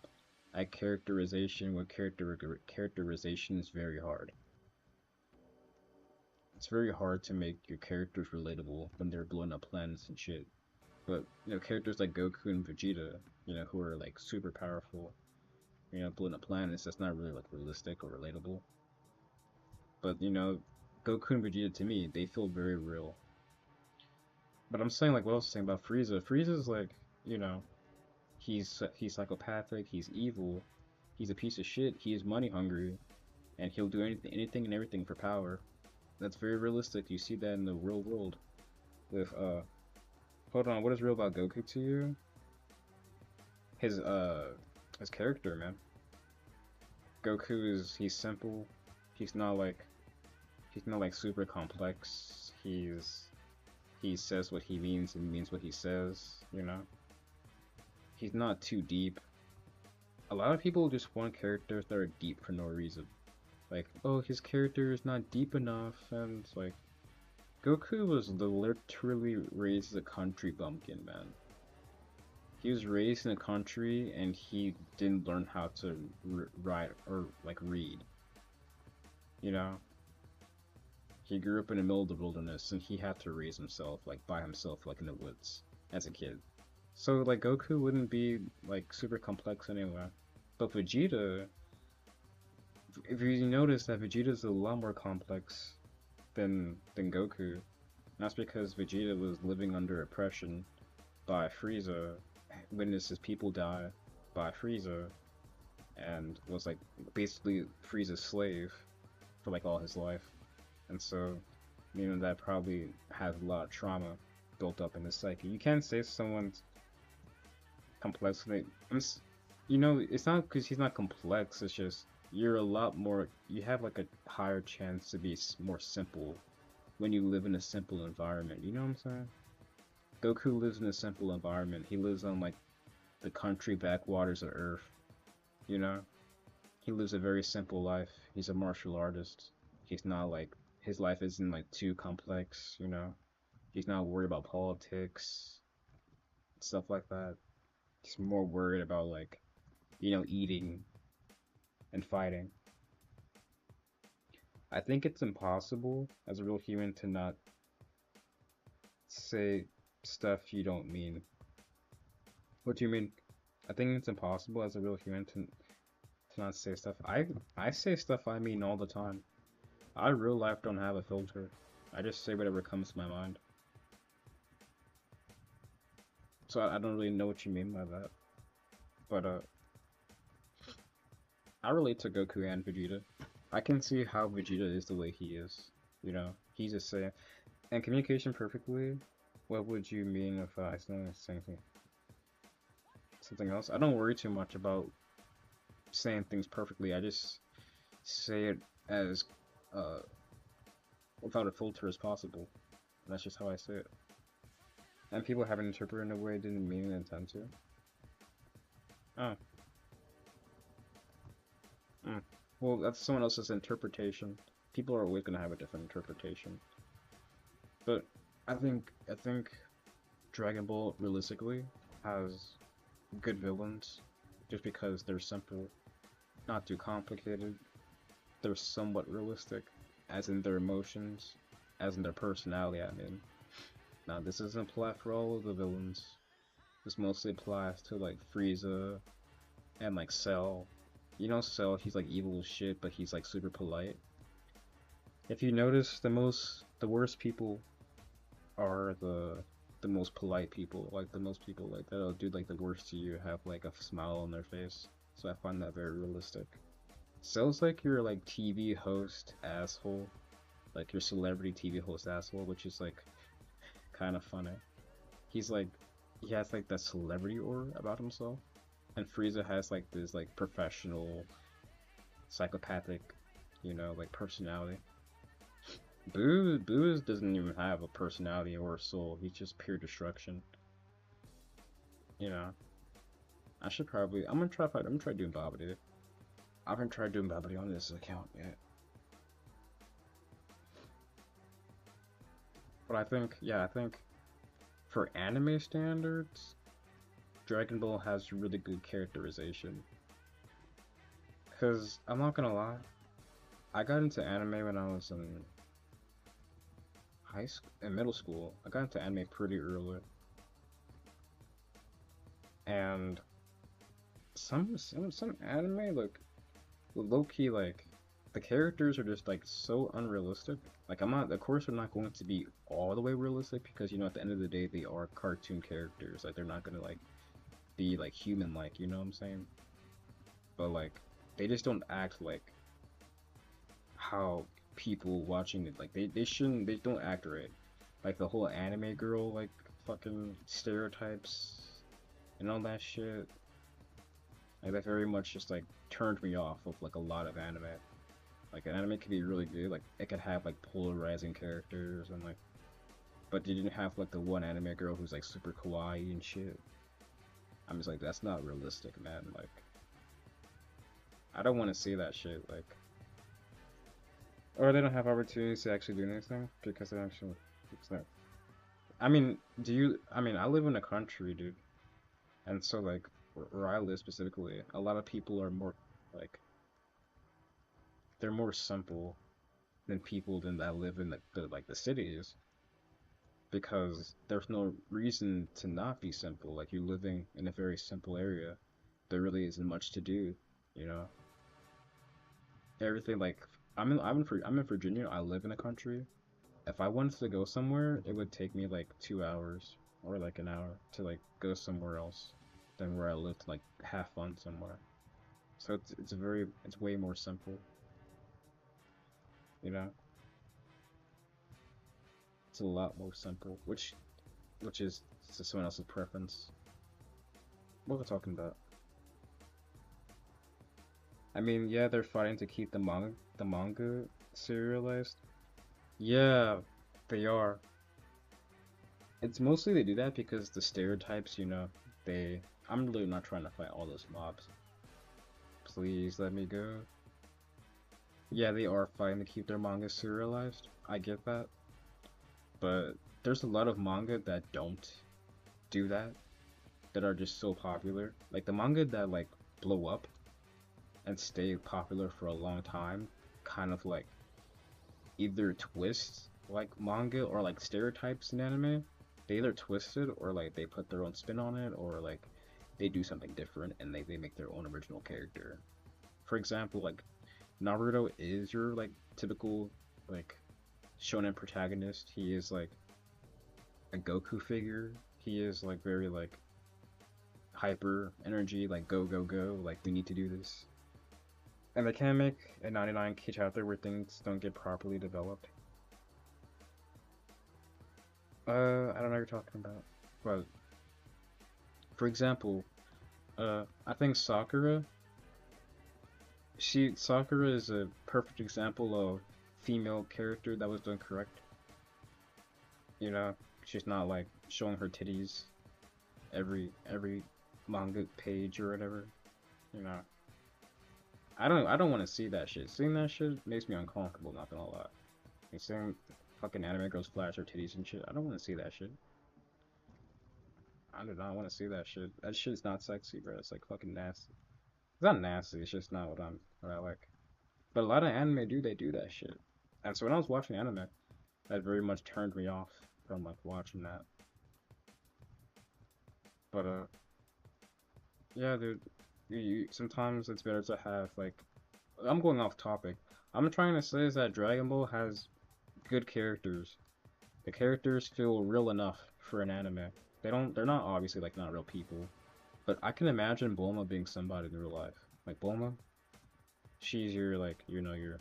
at characterization, where characterization is very hard. It's very hard to make your characters relatable when they're blowing up planets and shit. But, you know, characters like Goku and Vegeta, you know, who are like super powerful, you know, blowing up planets, that's not really like realistic or relatable. But, you know, Goku and Vegeta, to me, they feel very real. But I'm saying, like, what I was saying about Frieza. Frieza's like, you know, he's psychopathic, he's evil, he's a piece of shit, he's money hungry, and he'll do anything and everything for power. That's very realistic. You see that in the real world. With hold on, what is real about Goku to you? His character, man. Goku he's simple. He's not like super complex. he says what he means and means what he says, you know? He's not too deep. A lot of people just want characters that are deep for no reason. Like, oh, his character is not deep enough, and it's like, Goku was literally raised as a country bumpkin, man. He was raised in a country, and he didn't learn how to write or, like, read. You know? He grew up in the middle of the wilderness, and he had to raise himself, like, by himself, like, in the woods, as a kid. So, like, Goku wouldn't be, like, super complex anyway. But Vegeta, if you notice that Vegeta's a lot more complex than Goku, and that's because Vegeta was living under oppression by Frieza, witnessed his people die by Frieza, and was, like, basically Frieza's slave for, like, all his life. And so, you know, that probably has a lot of trauma built up in his psyche. You can't say someone's complex. You know, it's not because he's not complex, it's just you're a lot more, you have like a higher chance to be more simple when you live in a simple environment, you know what I'm saying? Goku lives in a simple environment. He lives on like the country backwaters of Earth, you know? He lives a very simple life. He's a martial artist. He's not like, his life isn't like too complex, you know? He's not worried about politics, stuff like that. He's more worried about like, you know, eating and fighting. I think it's impossible as a real human to not say stuff you don't mean. What do you mean? I think it's impossible as a real human to not say stuff. I say stuff I mean all the time. I in real life don't have a filter. I just say whatever comes to my mind. So I don't really know what you mean by that. But I relate to Goku and Vegeta. I can see how Vegeta is the way he is. You know, he's just saying, and communication perfectly. What would you mean if I said something else? I don't worry too much about saying things perfectly. I just say it as without a filter as possible. That's just how I say it. And people have interpreted in a way I didn't mean and intend to. Oh. Well, that's someone else's interpretation. People are always gonna have a different interpretation. But I think Dragon Ball realistically has good villains just because they're simple, not too complicated. They're somewhat realistic, as in their emotions, as in their personality, I mean. Now, this doesn't apply for all of the villains. This mostly applies to, like, Frieza and, like, Cell. You know Cell, he's, like, evil as shit, but he's, like, super polite. If you notice, the worst people are the most polite people. Like, the most people, like, that'll do, like, the worst to you have, like, a smile on their face. So I find that very realistic. Cell's like your, like, TV host asshole. Like, your celebrity TV host asshole, which is, like, kind of funny. He's like, he has like that celebrity aura about himself, and Frieza has like this like professional, psychopathic, you know, like personality. Boo doesn't even have a personality or a soul. He's just pure destruction. You know, I should probably, I'm gonna try doing Babidi. I haven't tried doing Babidi on this account yet. But I think, yeah, I think for anime standards, Dragon Ball has really good characterization. Cause I'm not gonna lie, I got into anime when I was in middle school. I got into anime pretty early, and some anime like low key like the characters are just like so unrealistic. Like I'm not, of course they're not going to be all the way realistic because you know at the end of the day they are cartoon characters. Like they're not gonna like be like human like, you know what I'm saying? But like they just don't act like how people watching it like they don't act right. Like the whole anime girl like fucking stereotypes and all that shit. Like that very much just like turned me off of like a lot of anime. Like an anime could be really good, like it could have like polarizing characters and like but you didn't have like the one anime girl who's like super kawaii and shit. I'm just like, that's not realistic, man. Like, I don't want to see that shit. Like, or they don't have opportunities to actually do anything because they actually. It's not. I mean, do you? I mean, I live in a country, dude, and so like where I live specifically, a lot of people are more like they're more simple than people that live in the cities because there's no reason to not be simple. Like you're living in a very simple area, there really isn't much to do, you know. Everything like I'm in Virginia. I live in a country. If I wanted to go somewhere, it would take me like 2 hours or like an hour to like go somewhere else than where I live to like have fun somewhere. So it's way more simple, you know. It's a lot more simple, which is to someone else's preference. What we're talking about. I mean, yeah, they're fighting to keep the manga serialized. Yeah, they are. It's mostly they do that because the stereotypes, you know, they. I'm really not trying to fight all those mobs. Please let me go. Yeah, they are fighting to keep their manga serialized. I get that. But there's a lot of manga that don't do that, that are just so popular. Like the manga that like blow up and stay popular for a long time, kind of like either twist like manga or like stereotypes in anime. They either twist it or like they put their own spin on it or like they do something different and they make their own original character. For example, like Naruto is your like typical like shonen protagonist. He is like a Goku figure. He is like very like hyper energy, like go go go, like we need to do this. And they can't make a 99 chapter where things don't get properly developed. I don't know what you're talking about. But for example, I think Sakura is a perfect example of female character that was done correct. You know, she's not like showing her titties every manga page or whatever. You know, I don't want to see that shit. Seeing that shit makes me uncomfortable. Not gonna lie. Like, seeing fucking anime girls flash their titties and shit. I don't want to see that shit. I do not want to see that shit. That shit's not sexy, bro. It's like fucking nasty. It's not nasty. It's just not what I like. But a lot of anime they do that shit. And so when I was watching anime, that very much turned me off from like watching that. But yeah, dude. Sometimes it's better to have like. I'm going off topic. I'm trying to say is that Dragon Ball has good characters. The characters feel real enough for an anime. They're not obviously like not real people, but I can imagine Bulma being somebody in real life. Like Bulma, she's your like your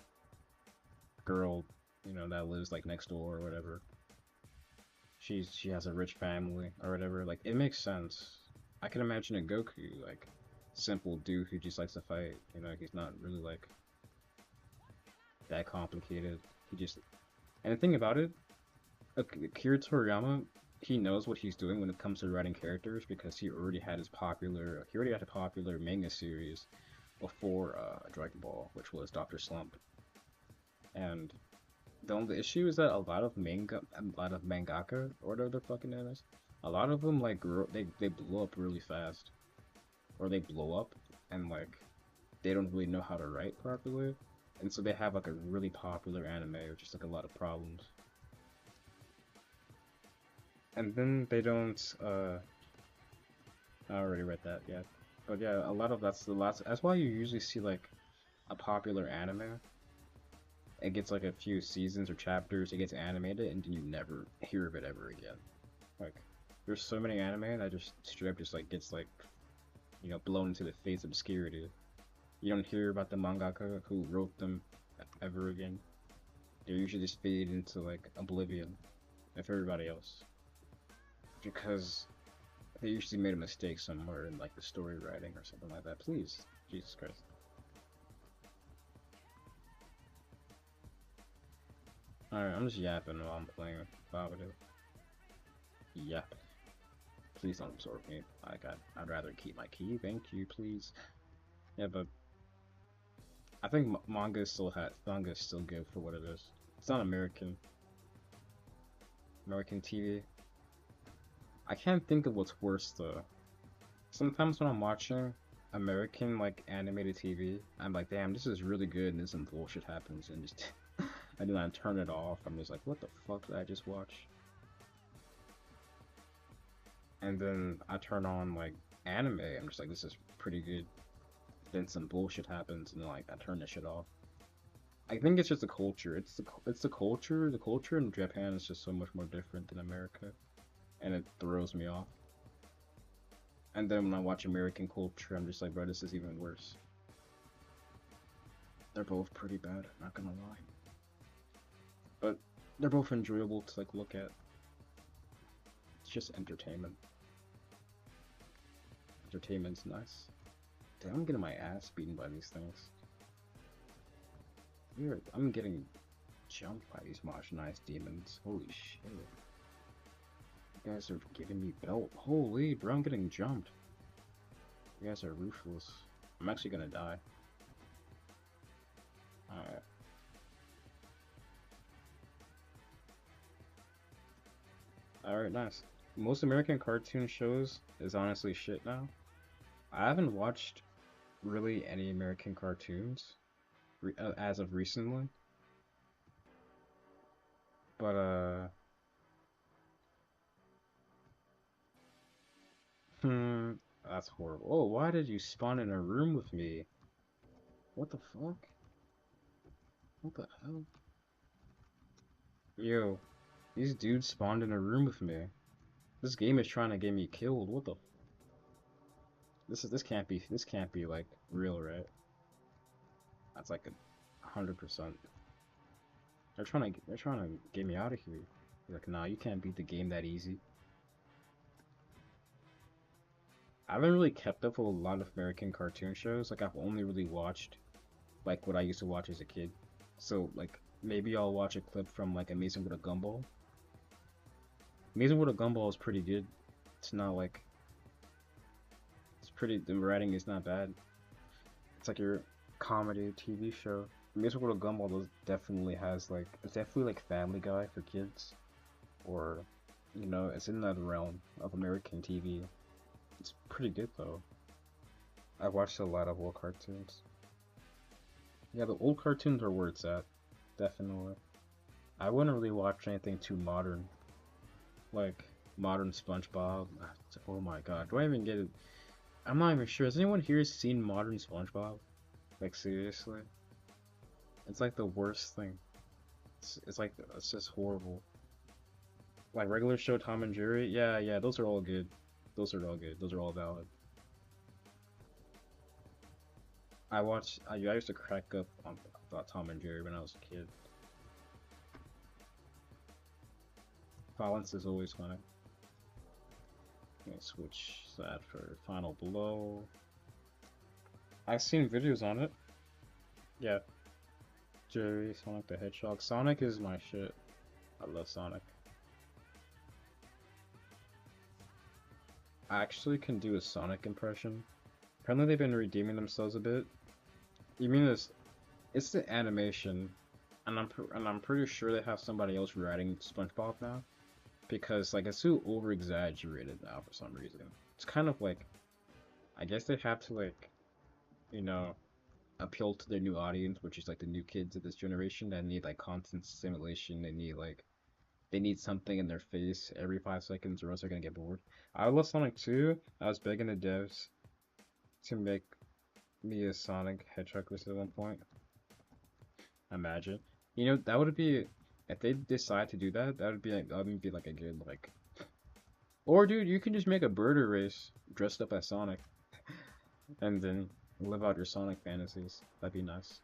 girl, that lives like next door or whatever. She has a rich family or whatever. Like it makes sense. I can imagine a Goku like simple dude who just likes to fight. He's not really like that complicated. He just and the thing about it, Akira Toriyama, he knows what he's doing when it comes to writing characters because he already had a popular manga series before Dragon Ball, which was Dr. Slump. And the only issue is that a lot of mangaka, or whatever their fucking name is, a lot of them like they blow up really fast, or they blow up and like they don't really know how to write properly, and so they have like a really popular anime with just like a lot of problems. And then they don't. I already read that, yeah. But yeah, a lot of that's why you usually see like a popular anime. It gets like a few seasons or chapters, it gets animated, and then you never hear of it ever again. Like, there's so many anime that just straight up just like gets like, blown into the face of obscurity. You don't hear about the mangaka who wrote them ever again. They usually just fade into like oblivion of everybody else. Because they usually made a mistake somewhere in like the story writing or something like that. Please, Jesus Christ. Alright, I'm just yapping while I'm playing Babadoo. Yeah, please don't absorb me. Like, I'd rather keep my key. Thank you, please. Yeah, but I think manga is still good for what it is. It's not American TV. I can't think of what's worse though. Sometimes when I'm watching American like animated TV, I'm like, damn, this is really good, and then some bullshit happens, and just and then I turn it off. I'm just like, what the fuck did I just watch? And then I turn on like anime. I'm just like, this is pretty good. Then some bullshit happens, and then, like I turn the shit off. I think it's just the culture. It's the culture. The culture in Japan is just so much more different than America, and it throws me off. And then when I watch American culture, I'm just like, bro, this is even worse. They're both pretty bad, not gonna lie. But they're both enjoyable to like look at. It's just entertainment. Entertainment's nice. Damn, I'm getting my ass beaten by these things. Weird. I'm getting jumped by these marginalized demons. Holy shit. You guys are giving me belt. Holy, bro, I'm getting jumped. You guys are ruthless. I'm actually gonna die. Alright. Alright, nice. Most American cartoon shows is honestly shit now. I haven't watched really any American cartoons as of recently. But, that's horrible. Oh, why did you spawn in a room with me? What the fuck? What the hell? Yo, these dudes spawned in a room with me. This game is trying to get me killed. What the? This can't be like real, right? That's like 100%. They're trying to get me out of here. Like, nah, you can't beat the game that easy. I haven't really kept up with a lot of American cartoon shows. Like, I've only really watched like what I used to watch as a kid. So like maybe I'll watch a clip from like Amazing with a Gumball. Amazing with a Gumball is pretty good. It's not like the writing is not bad. It's like your comedy TV show. Amazing with a Gumball definitely has like it's definitely like Family Guy for kids, or you know it's in that realm of American TV. It's pretty good though. I've watched a lot of old cartoons. Yeah, the old cartoons are where it's at. Definitely. I wouldn't really watch anything too modern. Like, modern SpongeBob. Oh my god, do I even get it? I'm not even sure. Has anyone here seen modern SpongeBob? Like, seriously? It's like the worst thing. It's like, it's just horrible. Like, regular show Tom and Jerry? Yeah, those are all good. Those are all good. Those are all valid. I used to crack up about Tom and Jerry when I was a kid. Violence is always funny. Let me switch that for Final Blow. I've seen videos on it. Yeah. Jerry, Sonic the Hedgehog. Sonic is my shit. I love Sonic. I actually can do a Sonic impression. Apparently they've been redeeming themselves a bit. You mean this? It's the animation, and I'm pretty sure they have somebody else writing SpongeBob now, because like it's too over exaggerated now for some reason. It's kind of like, I guess they have to like, you know, appeal to their new audience, which is like the new kids of this generation that need like constant stimulation. They need something in their face every 5 seconds, or else they're gonna get bored. I love Sonic 2. I was begging the devs to make me a Sonic Hedgehog list at one point. Imagine. You know, that would be, if they decide to do that, that would be like a good like. Or dude, you can just make a birder race dressed up as Sonic, and then live out your Sonic fantasies. That'd be nice.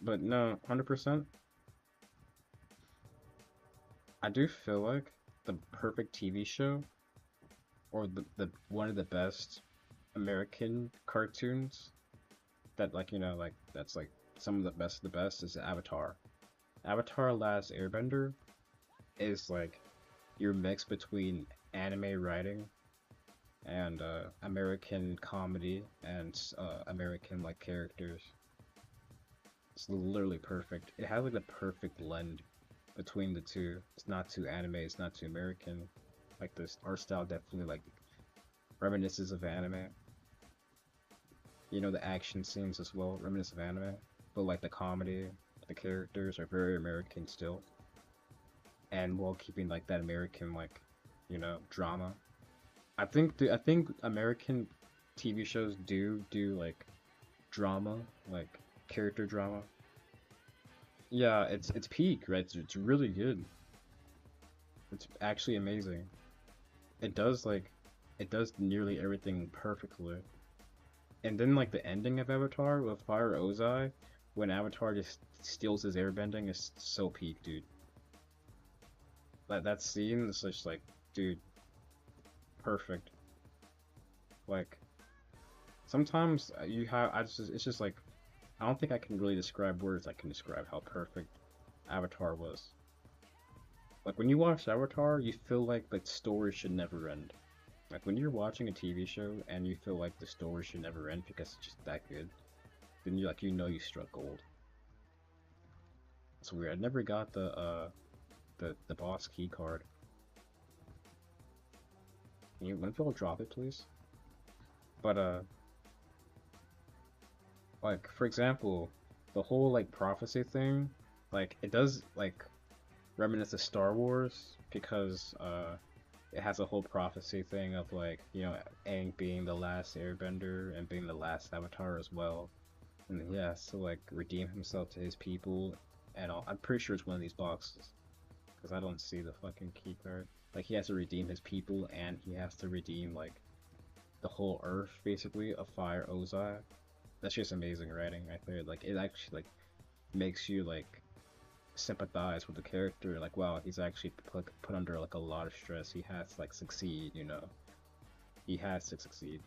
But no, 100%. I do feel like the perfect TV show, or the one of the best American cartoons that like, you know, like that's like some of the best is Avatar. Avatar Last Airbender is like your mix between anime writing and American comedy and American like characters. It's literally perfect. It has like the perfect blend between the two. It's not too anime, it's not too American. Like this art style definitely like reminisces of anime. You know, the action scenes as well reminisce of anime, but like the comedy, the characters are very American still, and while keeping like that American like, you know, drama. I think American TV shows do like drama, like character drama. Yeah, it's peak, right? It's really good. It's actually amazing. It does like it does nearly everything perfectly. And then like the ending of Avatar with Fire Ozai, when Avatar just steals his airbending is so peak, dude. That scene is just like, dude, perfect. Like sometimes you have I just it's just like I don't think I can really describe words I can describe how perfect Avatar was. Like when you watch Avatar, you feel like the story should never end. Like when you're watching a TV show and you feel like the story should never end because it's just that good, then you like you know you struck gold. It's weird. I never got the boss key card. Can you when people drop it please? But like for example, the whole like prophecy thing, like it does like reminisce of Star Wars because it has a whole prophecy thing of like, you know, Aang being the last airbender and being the last avatar as well. And he has to like redeem himself to his people and all. I'm pretty sure it's one of these boxes because I don't see the fucking key card. Like he has to redeem his people and he has to redeem like the whole earth basically of Fire Ozai. That's just amazing writing right there. Like it actually like makes you like sympathize with the character. Like wow, he's actually put under like a lot of stress. He has to like succeed, you know. He has to succeed.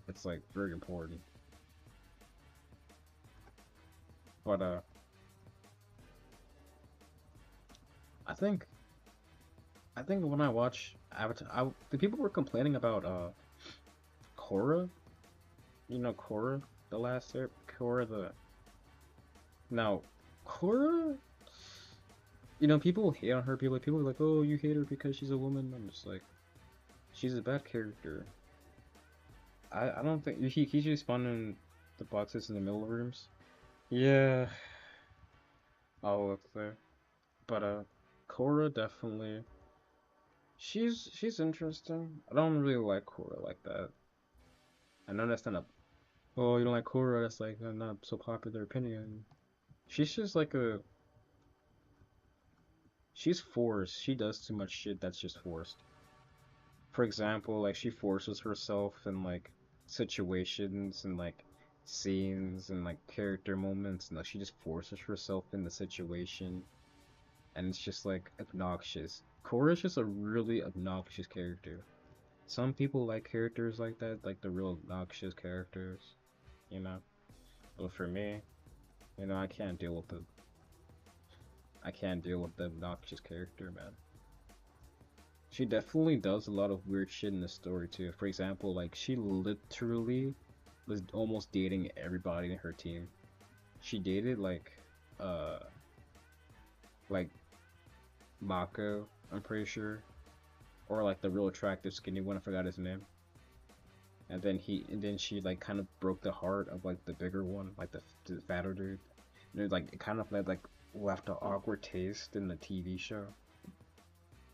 It's like very important. But I think I think when I watch Avatar, the people were complaining about Korra. You know Korra, the last air Korra the now Korra. You know people hate on her. People are like, oh, you hate her because she's a woman. I'm just like, she's a bad character. I don't think he's just spawning the boxes in the middle rooms. Yeah, I'll look there. But Korra definitely. She's interesting. I don't really like Korra like that. I know that's not a oh you don't like Korra. That's like a not so popular opinion. She's just like a she's forced. She does too much shit that's just forced. For example, like she forces herself in like situations and like scenes and like character moments, and like she just forces herself in the situation, and it's just like obnoxious. Korra's just a really obnoxious character. Some people like characters like that, like the real obnoxious characters, you know. But for me, you know, I can't deal with the obnoxious character, man. She definitely does a lot of weird shit in the story too. For example, like she literally was almost dating everybody in her team. She dated uh like Mako, I'm pretty sure, or like the real attractive skinny one. I forgot his name. And then she like kind of broke the heart of like the bigger one, like the fatter dude. And it kind of like left an awkward taste in the TV show.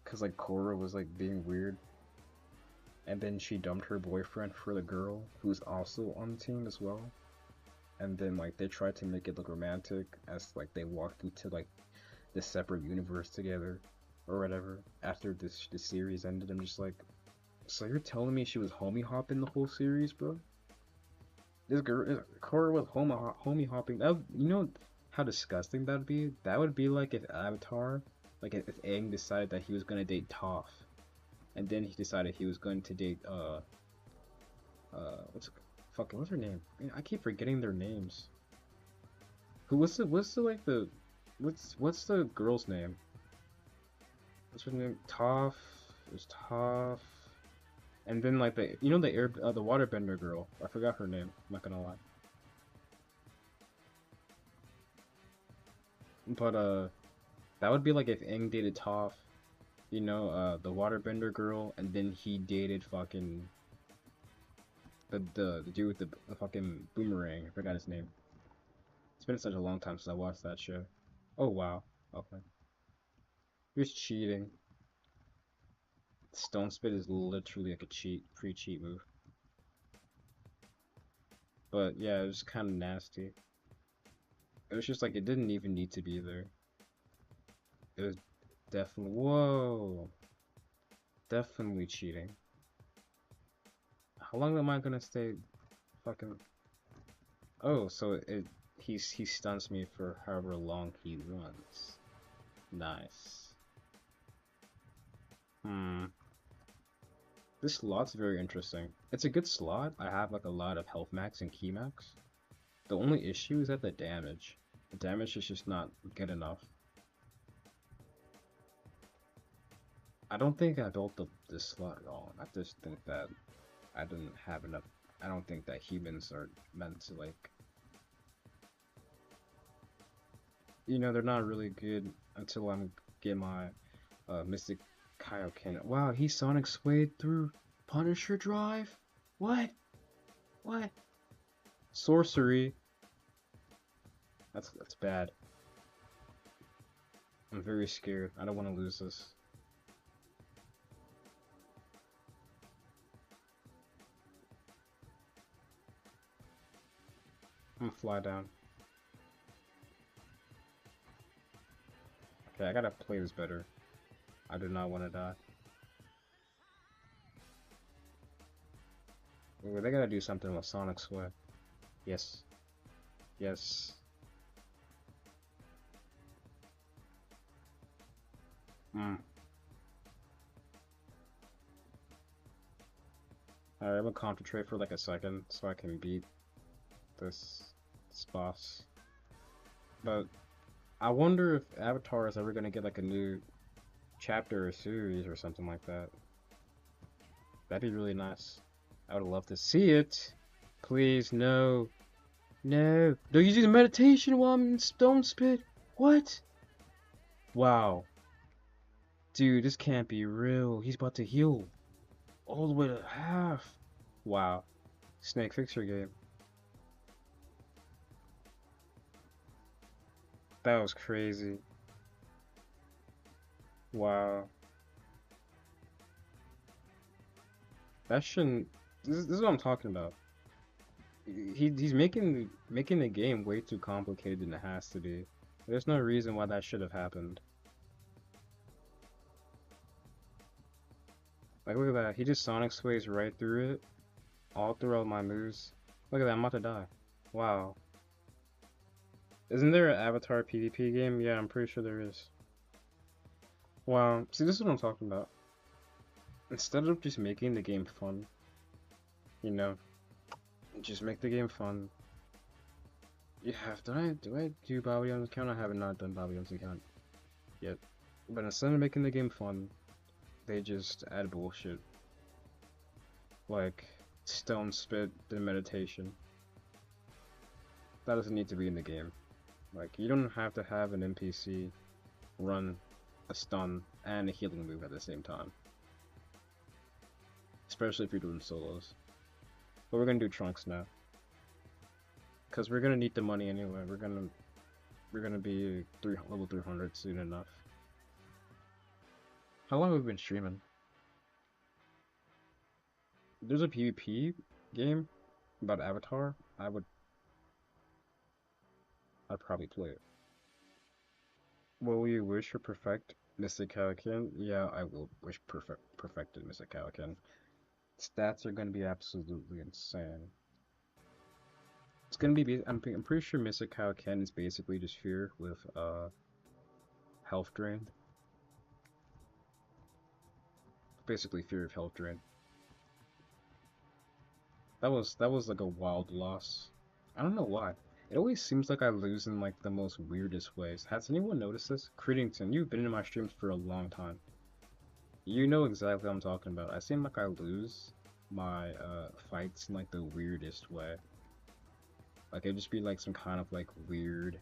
Cause like Korra was like being weird, and then she dumped her boyfriend for the girl who's also on the team as well. And then like they tried to make it look romantic as like they walked into like this separate universe together or whatever. After this series ended, I'm just like, so you're telling me she was homie hopping the whole series, bro? This girl, Korra was homie hopping. That you know how disgusting that would be? That would be like if Avatar, like if Aang decided that he was gonna date Toph, and then he decided he was going to date what's her name? I keep forgetting their names. What's the like the what's the girl's name? What's his name? Toph. There's Toph. And then like the the waterbender girl. I forgot her name. I'm not gonna lie. But that would be like if Aang dated Toph, the waterbender girl, and then he dated fucking the dude with the fucking boomerang. I forgot his name. It's been such a long time since I watched that show. Oh wow. Okay. He's cheating. Stone Spit is literally like a pre-cheat move. But yeah, it was kind of nasty. It was just like it didn't even need to be there. It was definitely whoa, definitely cheating. How long am I gonna stay? Fucking. Oh, so he stuns me for however long he runs. Nice. This slot's very interesting. It's a good slot. I have like a lot of health max and key max. The only issue is that the damage. The damage is just not good enough. I don't think I built this slot wrong. I just think that I didn't have enough. I don't think that humans are meant to like. They're not really good until I'm get my Mystic Kaioken. Wow, he Sonic Swayed through Punisher Drive? What? What? Sorcery. That's bad. I'm very scared. I don't want to lose this. I'm gonna fly down. Okay, I gotta play this better. I do not want to die. Ooh, they gotta do something with Sonic Sway. Yes. Yes. Alright, I'm gonna concentrate for like a second so I can beat this boss. But I wonder if Avatar is ever gonna get like a new chapter or series or something like that. That'd be really nice. I would love to see it. Please, no. No. They're using meditation while I'm in Stone Spit. What? Wow. Dude, this can't be real. He's about to heal. All the way to half. Wow. Snake, fix your game. That was crazy. Wow. That shouldn't. This is what I'm talking about. He's making the game way too complicated than it has to be. There's no reason why that should have happened. Like look at that. He just Sonic Sways right through it, all throughout my moves. Look at that. I'm about to die. Wow. Isn't there an Avatar PvP game? Yeah, I'm pretty sure there is. Wow. See, this is what I'm talking about. Instead of just making the game fun, just make the game fun. You have, do I do Babylon's account? I have not done Babylon's account yet. But instead of making the game fun, they just add bullshit. Like, Stone Spit, the meditation. That doesn't need to be in the game. Like, you don't have to have an NPC run a stun and a healing move at the same time. Especially if you're doing solos. But we're gonna do Trunks now. Cause we're gonna need the money anyway. We're gonna be level 300 soon enough. How long have we been streaming? There's a PvP game about Avatar. I'd probably play it. Will you wish for perfect Mystic Kaioken? Yeah, I will wish perfected Mystic Kaioken. Stats are gonna be absolutely insane. It's gonna be. I'm pretty sure Mystic Kaioken is basically just fear with health drain. Basically, fear of health drain. That was like a wild loss. I don't know why. It always seems like I lose in like the most weirdest ways. Has anyone noticed this? Crittington, you've been in my streams for a long time. You know exactly what I'm talking about. I seem like I lose my fights in like the weirdest way. Like it'd just be like some kind of like weird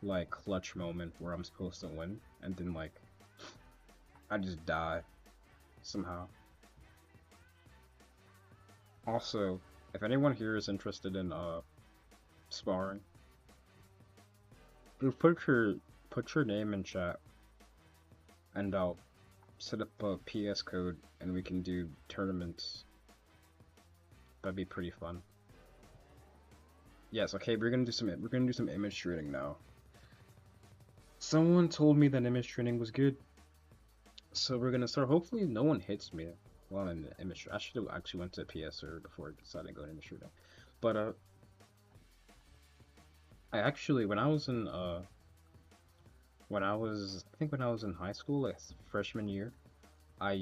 like clutch moment where I'm supposed to win and then like I just die somehow. Also, if anyone here is interested in sparring, just put your name in chat and I'll set up a PS code and we can do tournaments. That'd be pretty fun. Yes, okay, we're gonna do some image trading now. Someone told me that image trading was good, so we're gonna start. Hopefully, no one hits me while I'm in the image. I should have actually went to PSer before I decided to go to image trading. But I actually when I was in high school, like freshman year, I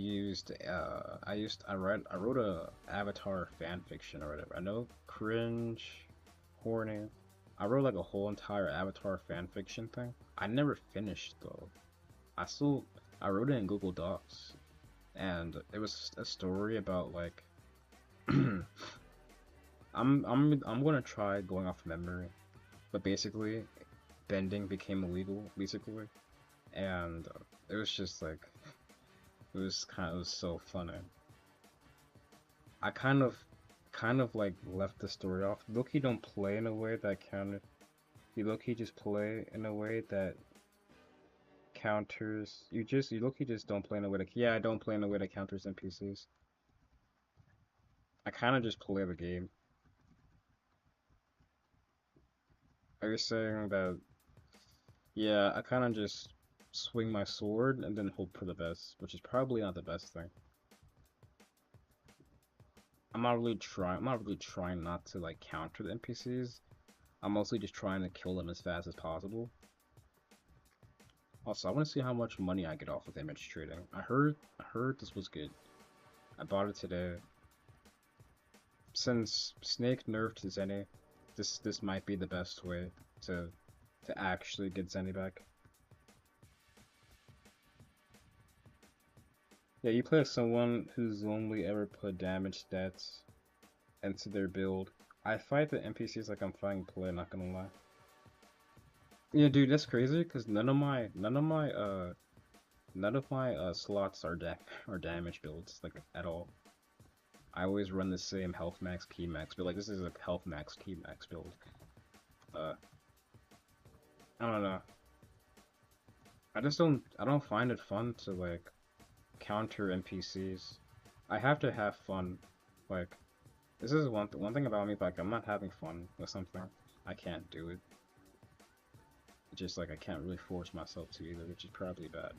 wrote a Avatar fan fiction or whatever. I know, cringe, corny. I wrote like a whole entire Avatar fan fiction thing. I never finished though. I still I wrote it in Google Docs, and it was a story about like I'm gonna try going off memory, but basically bending became illegal basically, and it was just like it was so funny. I kind of like left the story off. Loki don't play in a way that counted. You Loki just play in a way that counters. You Loki just don't play in a way that yeah, I don't play in a way that counters NPCs. I kind of just play the game. Are you saying that yeah, I kind of just swing my sword and then hope for the best, which is probably not the best thing. I'm not really trying not to like counter the NPCs. I'm mostly just trying to kill them as fast as possible. Also, I want to see how much money I get off with image trading. I heard this was good. I bought it today. Since Snake nerfed Zenny, this might be the best way to actually get Zenny back. Yeah, you play as someone who's only ever put damage stats into their build. I fight the NPCs like I'm fighting play, not gonna lie. Yeah, dude, that's crazy because none of my slots are damage builds like at all. I always run the same health max key max, but like this is a health max key max build. Uh, I don't know. I don't find it fun to like counter NPCs. I have to have fun. Like this is one thing about me. Like I'm not having fun with something, I can't do it. It's just like I can't really force myself to either, which is probably bad.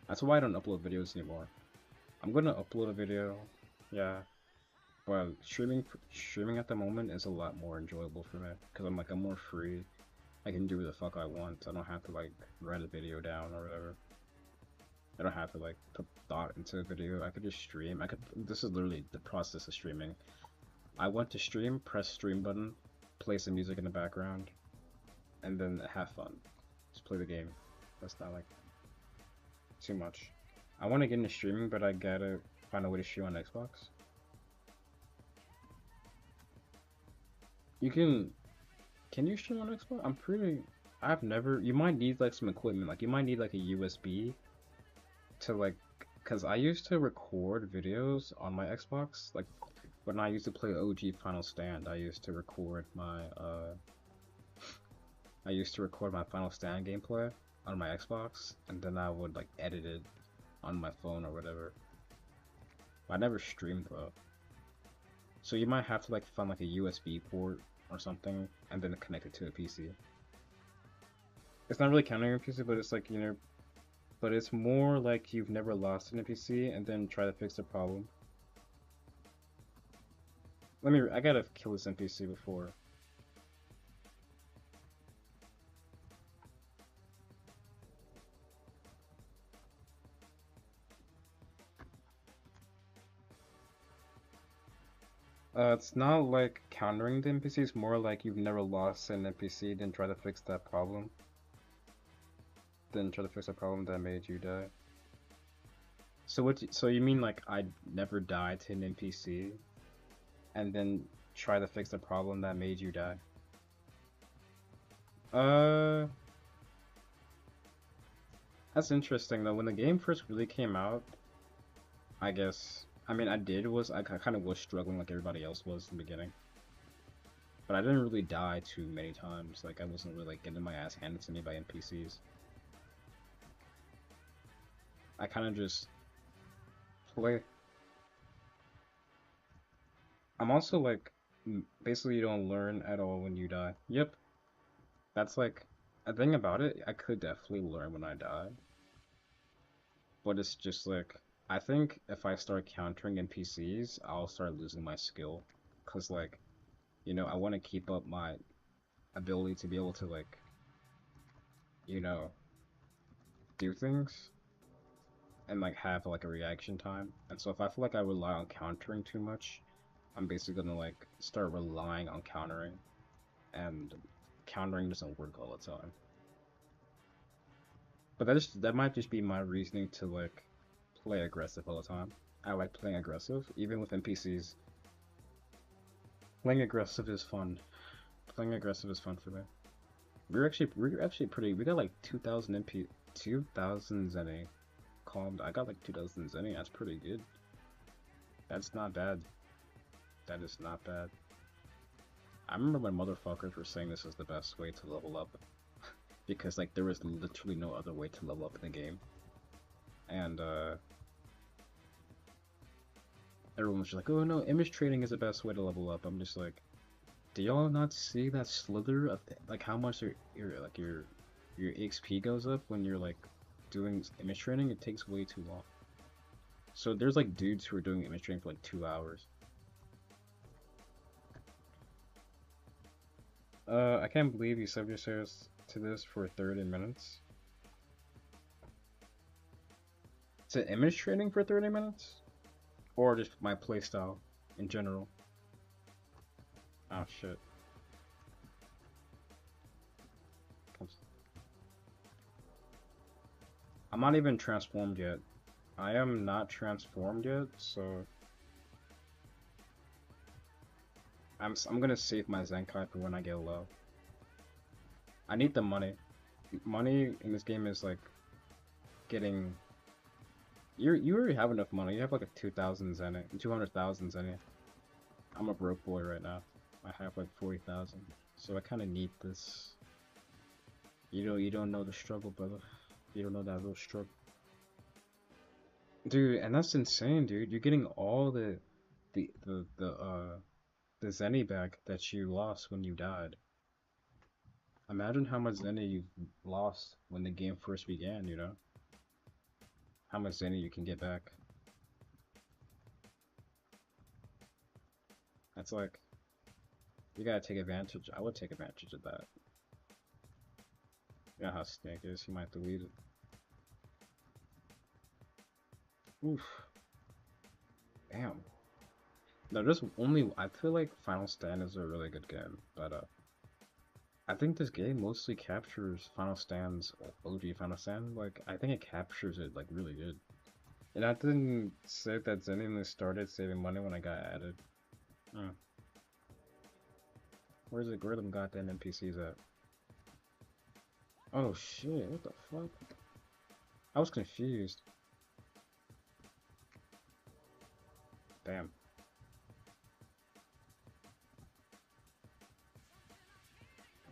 That's why I don't upload videos anymore. I'm gonna upload a video, yeah. But streaming at the moment is a lot more enjoyable for me because I'm more free. I can do what the fuck I want. I don't have to like write a video down or whatever. I don't have to like put thought into a video. I could just stream. I could. This is literally the process of streaming. I want to stream, press stream button, play some music in the background, and then have fun. Just play the game. That's not like too much. I want to get into streaming, but I gotta find a way to stream on Xbox. You can you stream on Xbox? I've never, you might need like some equipment, like you might need like a USB to like, cause I used to record videos on my Xbox, like when I used to play OG Final Stand, I used to record my Final Stand gameplay on my Xbox, and then I would like edit it on my phone or whatever. I never streamed though. So you might have to like find like a USB port or something and then connect it to a PC. It's not really counting a PC, but it's like, you know, but it's more like you've never lost an NPC and then try to fix the problem. I gotta kill this NPC before. It's not like countering the NPC, it's more like you've never lost an NPC, then try to fix that problem. then try to fix a problem that made you die. So so you mean like I never die to an NPC, and then try to fix the problem that made you die? Uh, that's interesting though. When the game first really came out, I guess, I mean, I kind of was struggling like everybody else was in the beginning. But I didn't really die too many times, like I wasn't really like getting my ass handed to me by NPCs. I kind of just play. I'm also like, basically you don't learn at all when you die. Yep, that's like, a thing about it, I could definitely learn when I die. But it's just like, I think if I start countering NPCs, I'll start losing my skill. Cause like, you know, I want to keep up my ability to be able to like, you know, do things and like have like a reaction time. And so if I feel like I rely on countering too much, I'm basically gonna like start relying on countering, and countering doesn't work all the time. But that might just be my reasoning to like play aggressive all the time. I like playing aggressive, even with NPCs. Playing aggressive is fun. Playing aggressive is fun for me. We're actually pretty. We got like 2,000 MP, 2,000 Zenny. Calmed. I got like 2,000 Zenny. That's pretty good. That's not bad. That is not bad. I remember when motherfuckers were saying this is the best way to level up, because like there was literally no other way to level up in the game, and everyone was just like, "Oh no, image trading is the best way to level up." I'm just like, do y'all not see that slither of like how much your XP goes up when you're like doing image trading? It takes way too long. So there's like dudes who are doing image trading for like 2 hours. I can't believe you subbed yourselves to this for 30 minutes. To image trading for 30 minutes? Or just my playstyle in general? Oh shit. I'm not even transformed yet. I am not transformed yet, so I'm gonna save my Zenkai for when I get low. I need the money. Money in this game is like getting. You already have enough money. You have like a 2,000 Zenny, 200,000 Zenny. I'm a broke boy right now. I have like 40,000, so I kind of need this. You don't know the struggle, brother. You don't know that real struggle, dude. And that's insane, dude. You're getting all the Zenny back that you lost when you died. Imagine how much Zenny you lost when the game first began, you know? How much Zenny you can get back. That's like, you gotta take advantage. I would take advantage of that. You know how Snake is, he might delete it. Oof. Damn. No, there's only, I feel like Final Stand is a really good game, but I think this game mostly captures Final Stand's OG Final Stand. Like, I think it captures it like really good. And I didn't say that Zenny only started saving money when I got added. Where's it? Where them goddamn NPCs at? Oh shit! What the fuck? I was confused. Damn.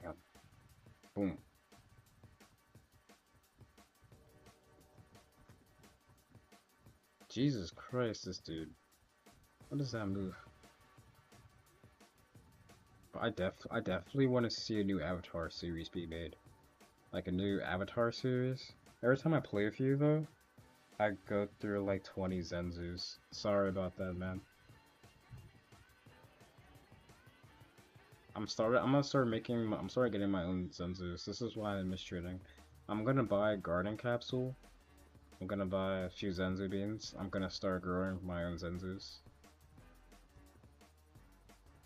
Damn. Boom. Jesus Christ, this dude. What does that move? But I definitely want to see a new Avatar series be made. Like a new Avatar series. Every time I play with you though, I go through like 20 Zenzus. Sorry about that, man. I'm gonna start getting my own Zenzus. This is why I'm mistreating. I'm gonna buy a garden capsule. I'm gonna buy a few Zenzu beans. I'm gonna start growing my own Zenzus.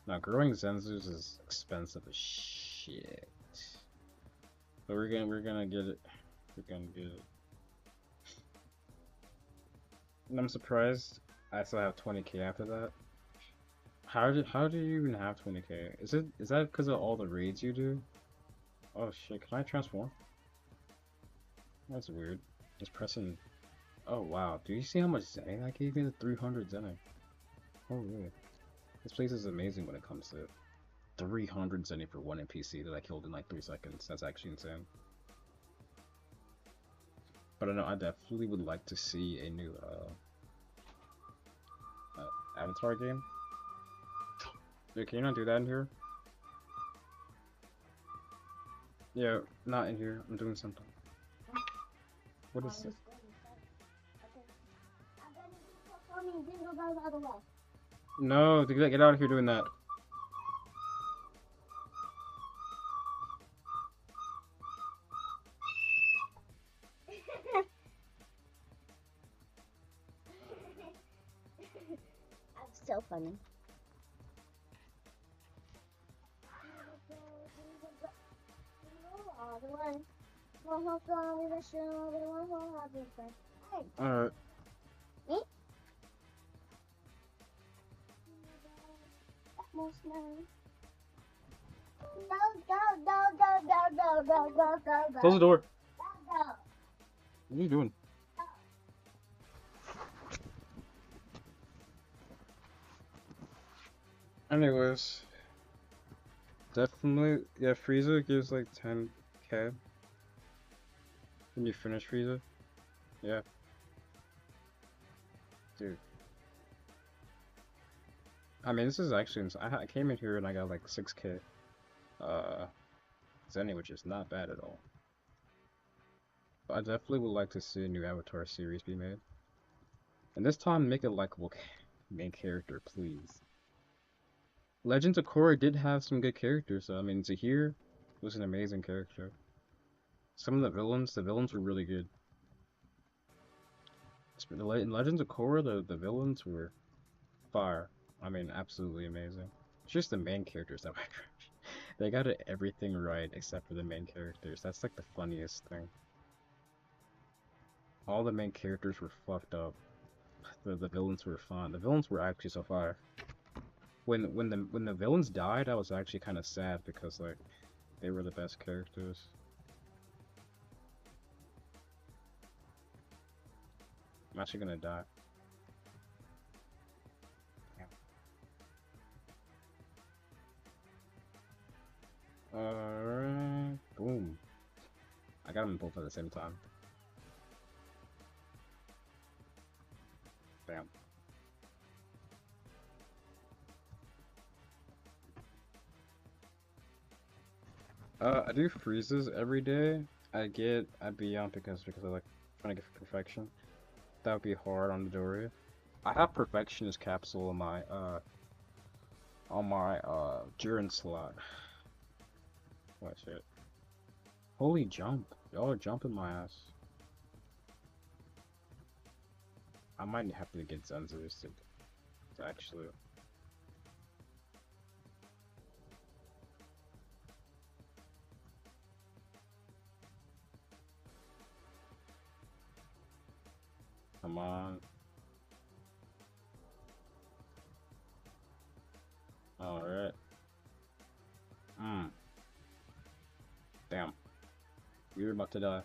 Now, growing Zenzus is expensive as shit. But we're gonna get it. freaking good. And I'm surprised I still have 20k after that. How do you even have 20k? Is that because of all the raids you do? Oh shit, can I transform? That's weird. Just pressing. Oh wow, do you see how much Zenny that gave me? The 300 Zenny. Oh really? This place is amazing when it comes to 300 Zenny for one NPC that I killed in like 3 seconds. That's actually insane. But I know I definitely would like to see a new Avatar game. Dude, can you not do that in here? Yeah, not in here. I'm doing something. What is this? No, get out of here doing that.
That's so funny.
Alright. Close the door. What are you doing? Anyways, definitely, yeah, Frieza gives like 10k when you finish Frieza. Yeah. Dude. I mean, this is actually, I came in here and I got like 6k Zenny, which is not bad at all. But I definitely would like to see a new Avatar series be made. And this time, make a likable main character, please. Legends of Korra did have some good characters, so I mean, Zahir was an amazing character. Some of the villains were really good. In Legends of Korra, the villains were fire. I mean, absolutely amazing. It's just the main characters that I crush. They got everything right except for the main characters. That's like the funniest thing. All the main characters were fucked up. The villains were fun. The villains were actually so fire. When the villains died, I was actually kind of sad because like they were the best characters. I'm actually gonna die. Alright, boom. I got them both at the same time. Bam. I do freezes every day. I beyond because I like trying to get perfection. That would be hard on the Dory. I have perfectionist capsule on my Jiren slot. What shit? Holy jump! Y'all are jumping my ass. I might have to get Zenzers to actually. Come on. Alright. Damn. We were about to die.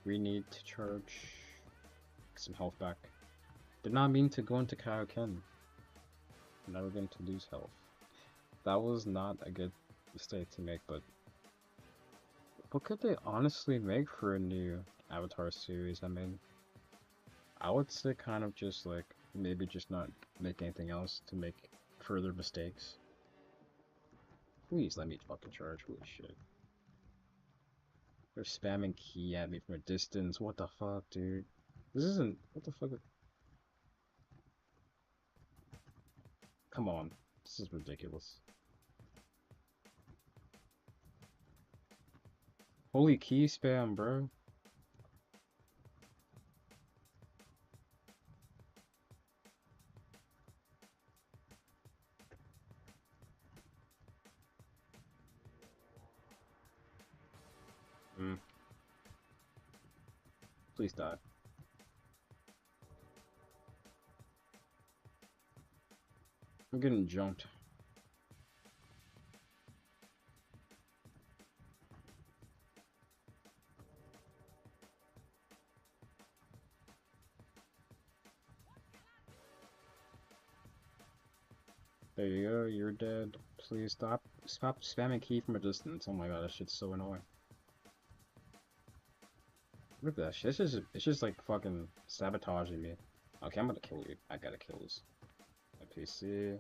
We need to charge some health back. Did not mean to go into Kaioken. Now we're going to lose health. That was not a good mistake to make, but what could they honestly make for a new Avatar series? I mean, I would say kind of just like, maybe just not make anything else to make further mistakes. Please let me fucking charge, holy shit. They're spamming key at me from a distance, what the fuck, dude? This isn't, what the fuck? Come on, this is ridiculous. Holy key spam, bro. Please die. I'm getting jumped. There you go, you're dead. Please stop spamming key from a distance. Oh my god, that shit's so annoying. Look at that shit. It's just like fucking sabotaging me. Okay, I'm gonna kill you. I gotta kill this. NPC.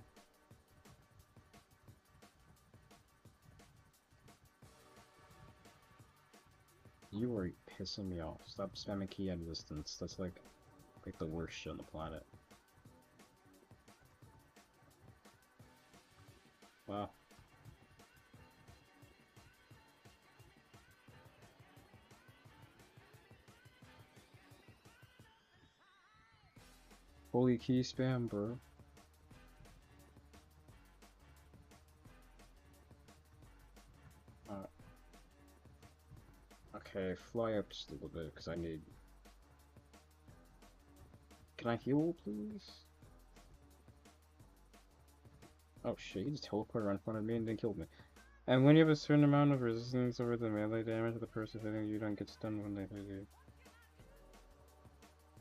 You are pissing me off. Stop spamming key at a distance. That's like the worst shit on the planet. Wow. Holy key spam, bro. Okay, fly up just a little bit, because I need... Can I heal, please? Oh shit, he just teleported right in front of me and then killed me. And when you have a certain amount of resistance over the melee damage of the person hitting you, don't get stunned when they hit you.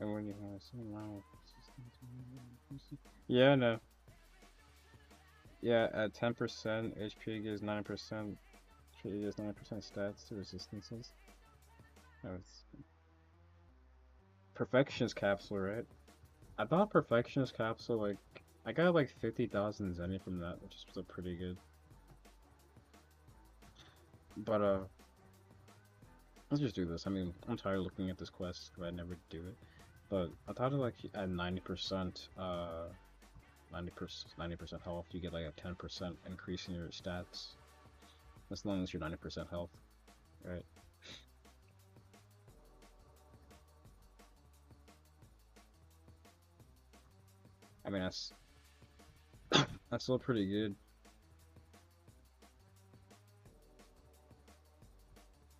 And when you have a certain amount of resistance over the person... Yeah, no. Yeah, at 10%, HP gives 9%, HP gives 9% stats to resistances. Oh, it's... Perfectionist Capsule, right? I thought Perfectionist Capsule, like, I got like 50,000 zenny from that, which is still pretty good. But, let's just do this. I mean, I'm tired of looking at this quest, because I never do it. But I thought it like at 90%, 90% health, you get like a 10% increase in your stats. As long as you're 90% health, right? I mean, that's still pretty good.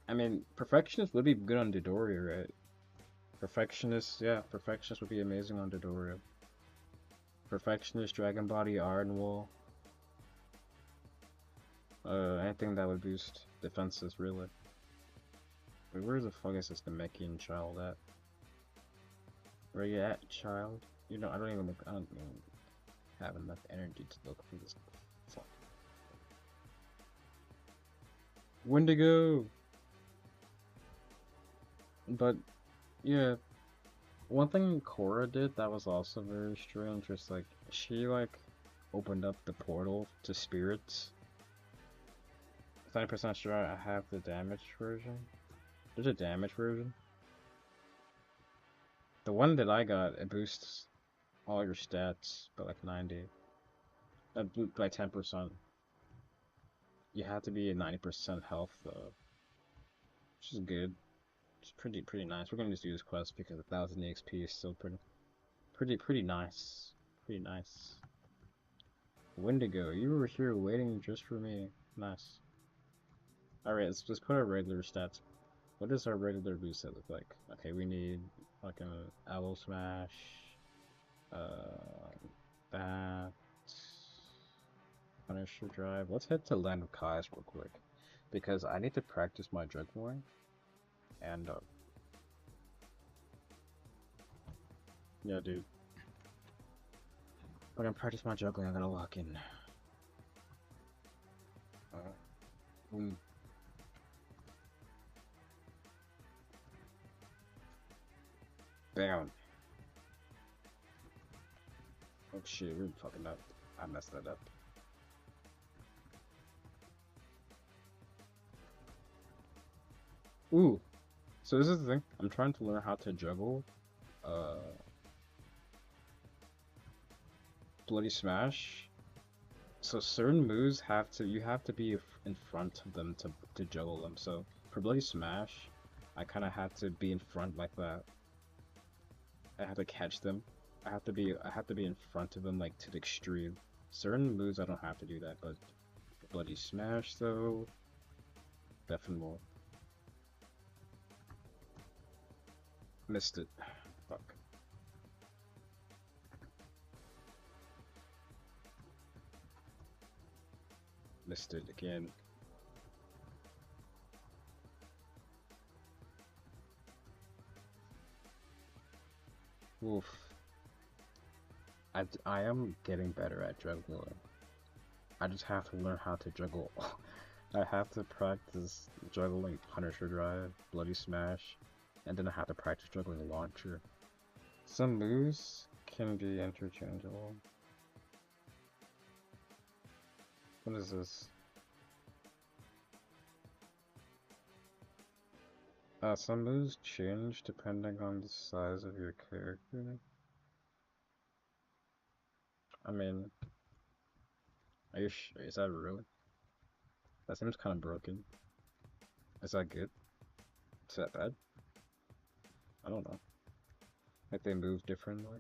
I mean, Perfectionist would be good on Dodoria, right? Perfectionist, yeah, Perfectionist would be amazing on Dodoria. Perfectionist, Dragon Body, Iron Wall. Anything that would boost defenses, really. Wait, where the fuck is this Namekian child at? Where you at, child? You know, I don't even have enough energy to look for this. Fuck. Wendigo! But, yeah. One thing Cora did that was also very strange was, like, she, like, opened up the portal to spirits. 90% sure I have the damage version. There's a damage version. The one that I got, it boosts all your stats by like 90. By 10%. You have to be at 90% health though, which is good. It's pretty nice. We're gonna just do this quest because 1000 EXP is still pretty nice. Pretty nice. Wendigo, you were here waiting just for me. Nice. Alright, let's just put our regular stats. What does our regular boost set look like? Okay, we need like an Owl Smash, that, Punisher Drive. Let's head to Land of Kai's real quick, because I need to practice my juggling, and yeah, dude. If I can practice my juggling, I'm gonna lock in. Boom. Bam. Oh shit, we're fucking up. I messed that up. Ooh. So this is the thing. I'm trying to learn how to juggle Bloody Smash. So certain moves you have to be in front of them to juggle them. So for Bloody Smash, I kinda have to be in front like that. I have to catch them. I have to be in front of them like to the extreme. Certain moves I don't have to do that, but Bloody Smash though, definitely. Missed it. Fuck. Missed it again. Oof. I am getting better at juggling. I just have to learn how to juggle. I have to practice juggling Punisher Drive, Bloody Smash, and then I have to practice juggling Launcher. Some moves can be interchangeable. What is this? Some moves change depending on the size of your character. I mean, are you sure? Is that really? That seems kind of broken. Is that good? Is that bad? I don't know. Like they move differently?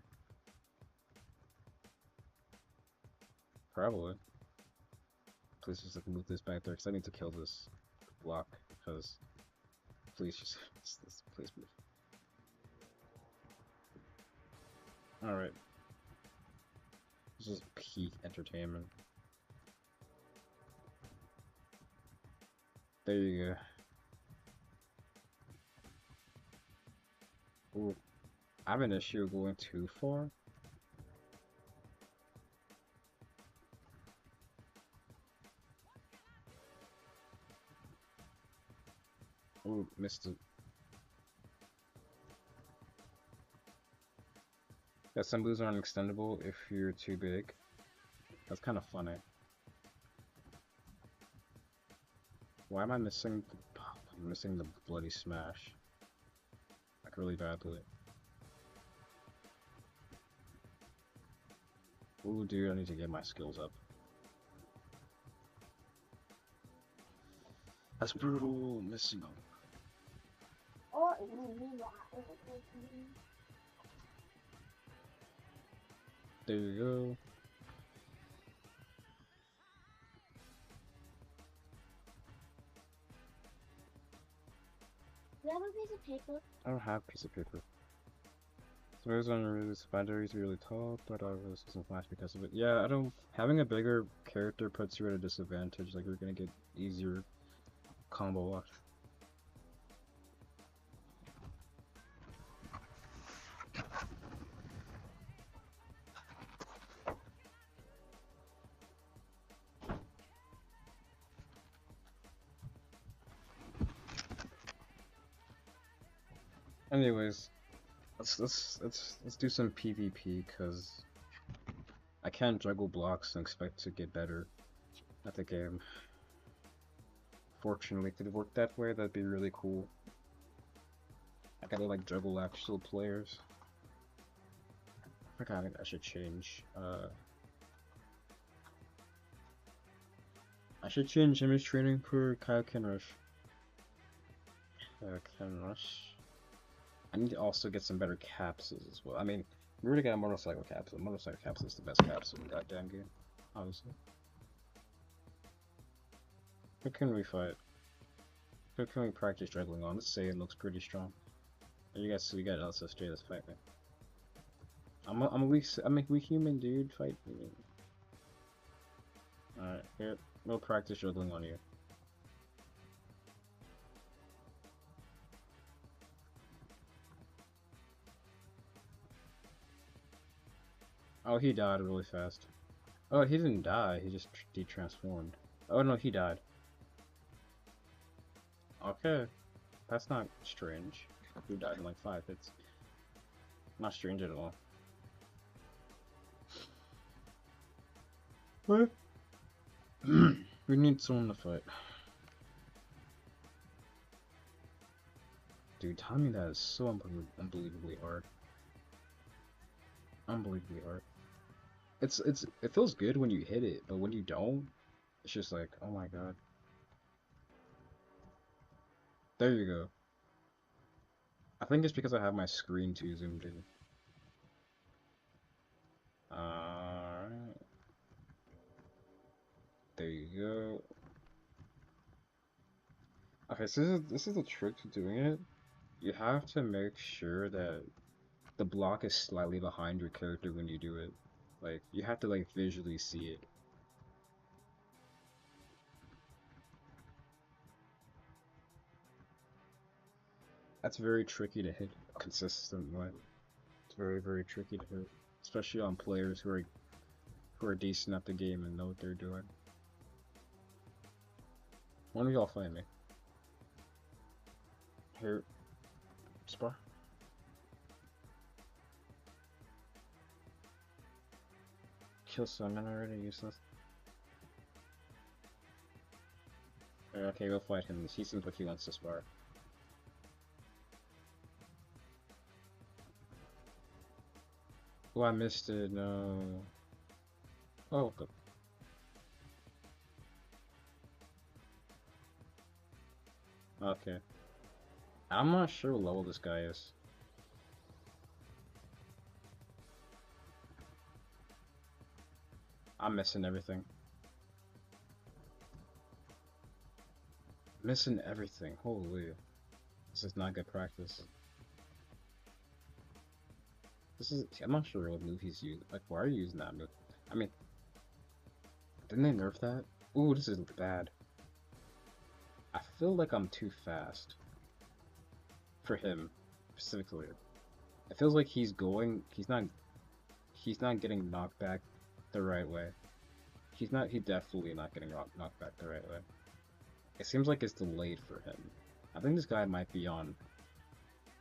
Probably. Please just like move this back there, because I need to kill this block, because... Please just... please move. Alright. This is peak entertainment. There you go. Ooh. I have an issue going too far. Ooh, missed it. Yeah, some moves aren't extendable if you're too big. That's kind of funny. Why am I missing the Bloody Smash? Like really badly. Ooh, dude, I need to get my skills up. That's brutal, missing them. There you go.
Do you have a piece of paper?
I don't have a piece of paper. So moves on release boundaries really tall, but I was doesn't flash because of it. Yeah, I don't. Having a bigger character puts you at a disadvantage. Like you're gonna get easier combo watch. Anyways, let's do some PvP because I can't juggle blocks and expect to get better at the game. Fortunately, if it worked that way, that'd be really cool. I gotta like juggle actual players. I think I should change. I should change image training for Kaioken Rush. Kaioken Rush. I need to also get some better capsules as well. I mean, we already got a motorcycle capsule. Motorcycle capsule is the best capsule in the goddamn game, obviously. Who can we fight? Who can we practice juggling on? Let's say it looks pretty strong. You guys, we got LSSJ. Let's fight me. I'm a weak human, dude. Fight me. Alright, here. We'll practice juggling on you. Oh, he died really fast. Oh, he didn't die. He just de-transformed. Oh no, he died. Okay. That's not strange. He died in like 5 hits. Not strange at all. What? We need someone to fight. Dude, timing that is so unbelievably hard. Unbelievably hard. It feels good when you hit it, but when you don't, it's just like, oh my god. There you go. I think it's because I have my screen too zoomed in. Alright. There you go. Okay, so this is the trick to doing it. You have to make sure that the block is slightly behind your character when you do it. Like, you have to like visually see it. That's very tricky to hit consistently. It's very, very tricky to hit, especially on players who are decent at the game and know what they're doing. One of y'all find me. Here, spar. Kill summon already, useless. Okay, go fight him. He seems like he wants to spar. Oh, I missed it. No. Oh, good. Okay. I'm not sure what level this guy is. I'm missing everything. Missing everything. Holy. This is not good practice. This is. I'm not sure what move he's using. Like, why are you using that move? I mean, didn't they nerf that? Ooh, this is bad. I feel like I'm too fast for him, specifically. It feels like he's going. He's not getting knocked back the right way. He's definitely not getting knocked back the right way. It seems like it's delayed for him. I think this guy might be an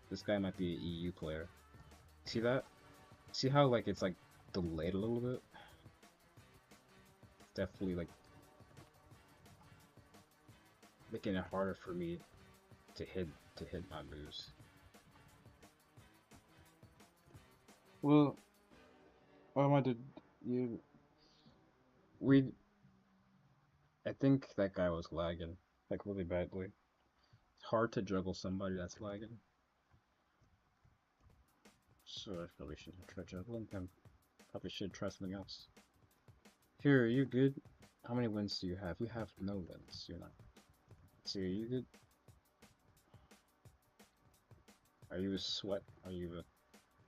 EU player. See that? See how like it's like delayed a little bit? It's definitely like making it harder for me to hit my moves. Well, I did you? I think that guy was lagging, like really badly. It's hard to juggle somebody that's lagging. So I probably shouldn't try juggling him. Probably should try something else. Here, are you good? How many wins do you have? You have no wins. You're not. See, are you good? Are you a sweat? Are you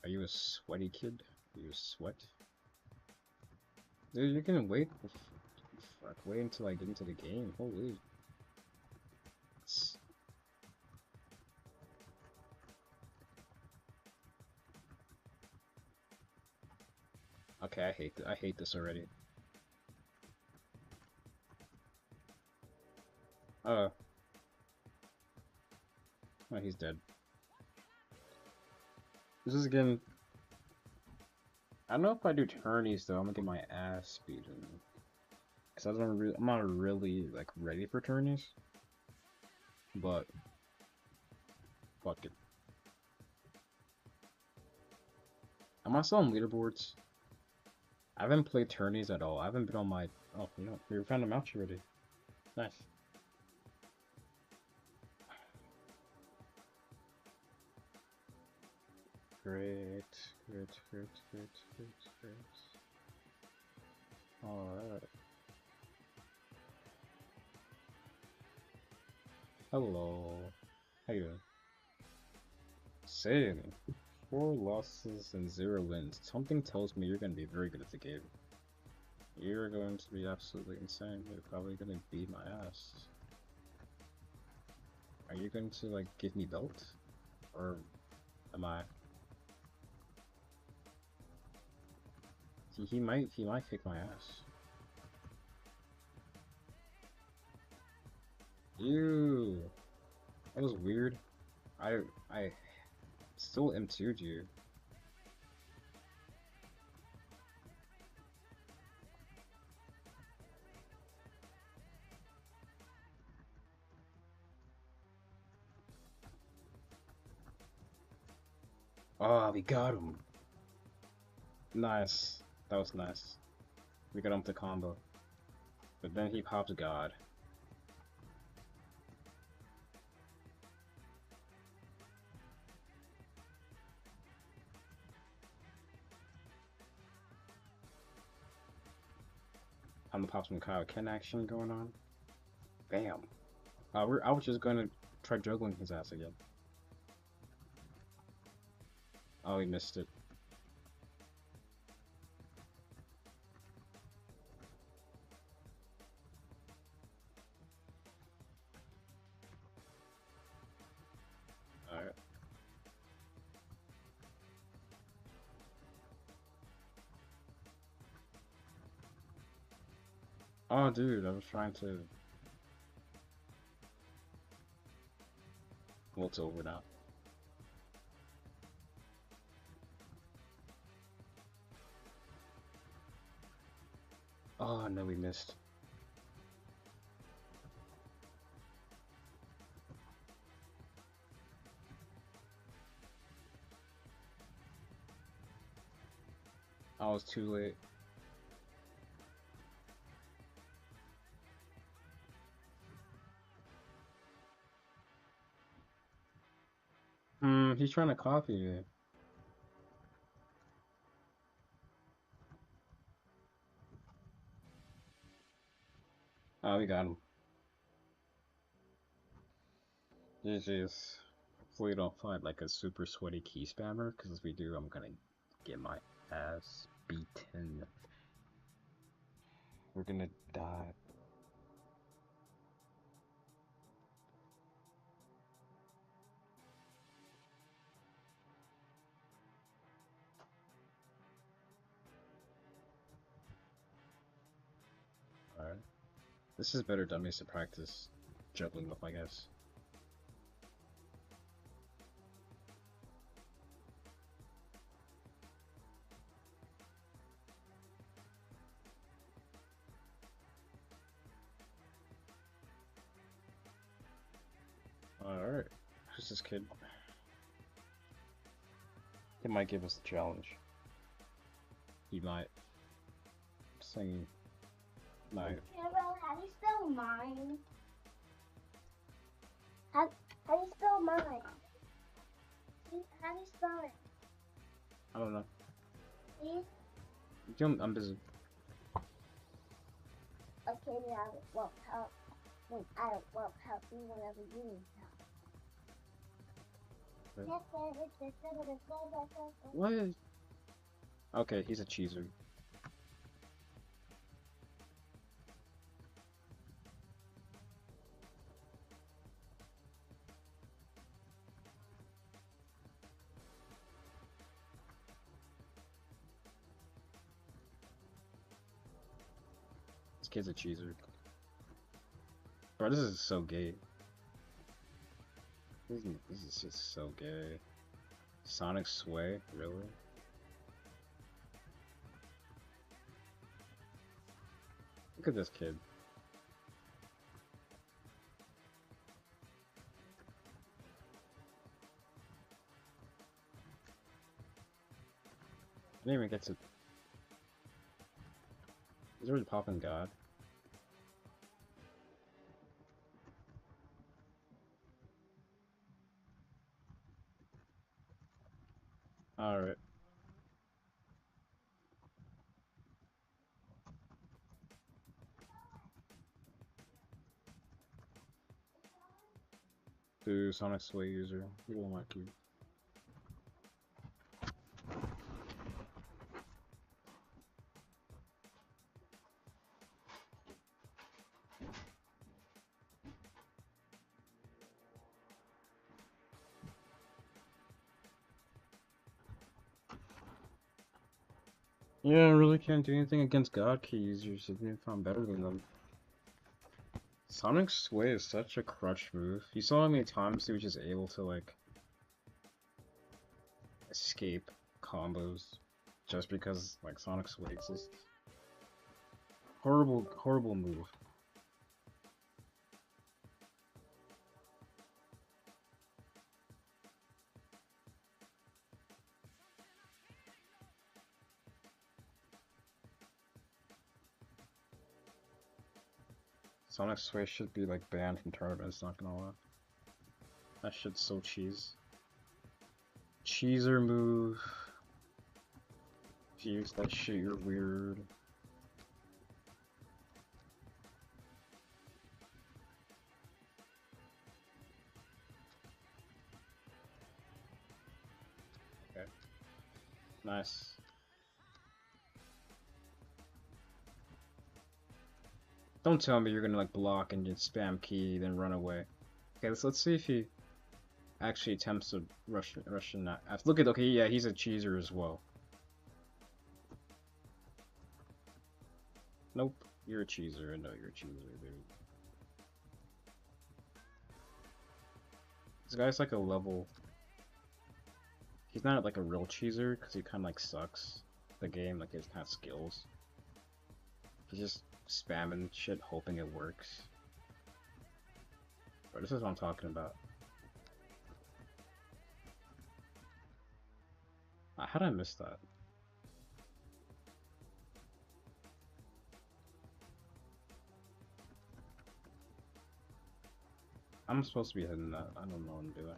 a sweaty kid? Are you a sweat? Dude, you're gonna wait. Fuck, wait until I get into the game. Holy. Okay, I hate this already. Oh, he's dead. This is again. I don't know if I do tourneys though. I'm gonna get my ass beaten. Cause I'm not really like ready for tourneys. But fuck it. Am I still on leaderboards? I haven't played tourneys at all. I haven't been on my. Oh, you know, we found a match already. Nice. Great. Alright. Hello. How you doing? Same. 4 losses and 0 wins. Something tells me you're going to be very good at the game. You're going to be absolutely insane. You're probably going to beat my ass. Are you going to, like, give me belt? Or am I? He might kick my ass. Ew. That was weird. I still M2'd you. Oh, we got him. Nice. That was nice. We got him to combo. But then he pops God. I'm gonna pop some Kaioken action going on. Bam. I was just gonna try juggling his ass again. Oh, we missed it. Alright. Oh, dude, I was trying to... Well, it's over now. Oh, no, we missed. I was too late. He's trying to copy me. Oh, we got him. GG's. Hopefully we don't find like a super sweaty key spammer, because if we do, I'm gonna get my ass beaten. We're gonna die. Alright. This is better dummies to practice juggling with, I guess. Alright. Who's this kid? He might give us the challenge. He might. Sing. Might.
Carol, how do you spell mine? How do you spell mine? How do you spell it?
I don't know.
Please?
I'm busy.
Okay, then I won't help. Then I won't help you whenever you need help.
What? Okay, he's a cheeser. This kid's a cheeser. Bro, this is so gay. This is just so gay. Sonic Sway? Really? Look at this kid. I didn't even get to... He's already popping God. Alright. Dude, Sonic Sway user. He won't like you. Yeah, I really can't do anything against God key users if you found better than them. Sonic Sway is such a crutch move. You saw how many times he was just able to, like, escape combos just because, like, Sonic Sway exists. Horrible, horrible move. Sonic Sway should be, like, banned from tournaments, not gonna lie. That shit's so cheese. Cheeser move. If you use that shit, you're weird. Okay. Nice. Don't tell me you're gonna like block and just spam key, then run away. Okay, let's see if he actually attempts to rush in that. Look at, okay, yeah, he's a cheeser as well. Nope, you're a cheeser. No, you're a cheeser, dude. This guy's like a level. He's not like a real cheeser because he kind of like sucks the game. Like he doesn't have skills. He's just spamming shit, hoping it works. But this is what I'm talking about. How did I miss that? I'm supposed to be hitting that. I don't know what I'm doing.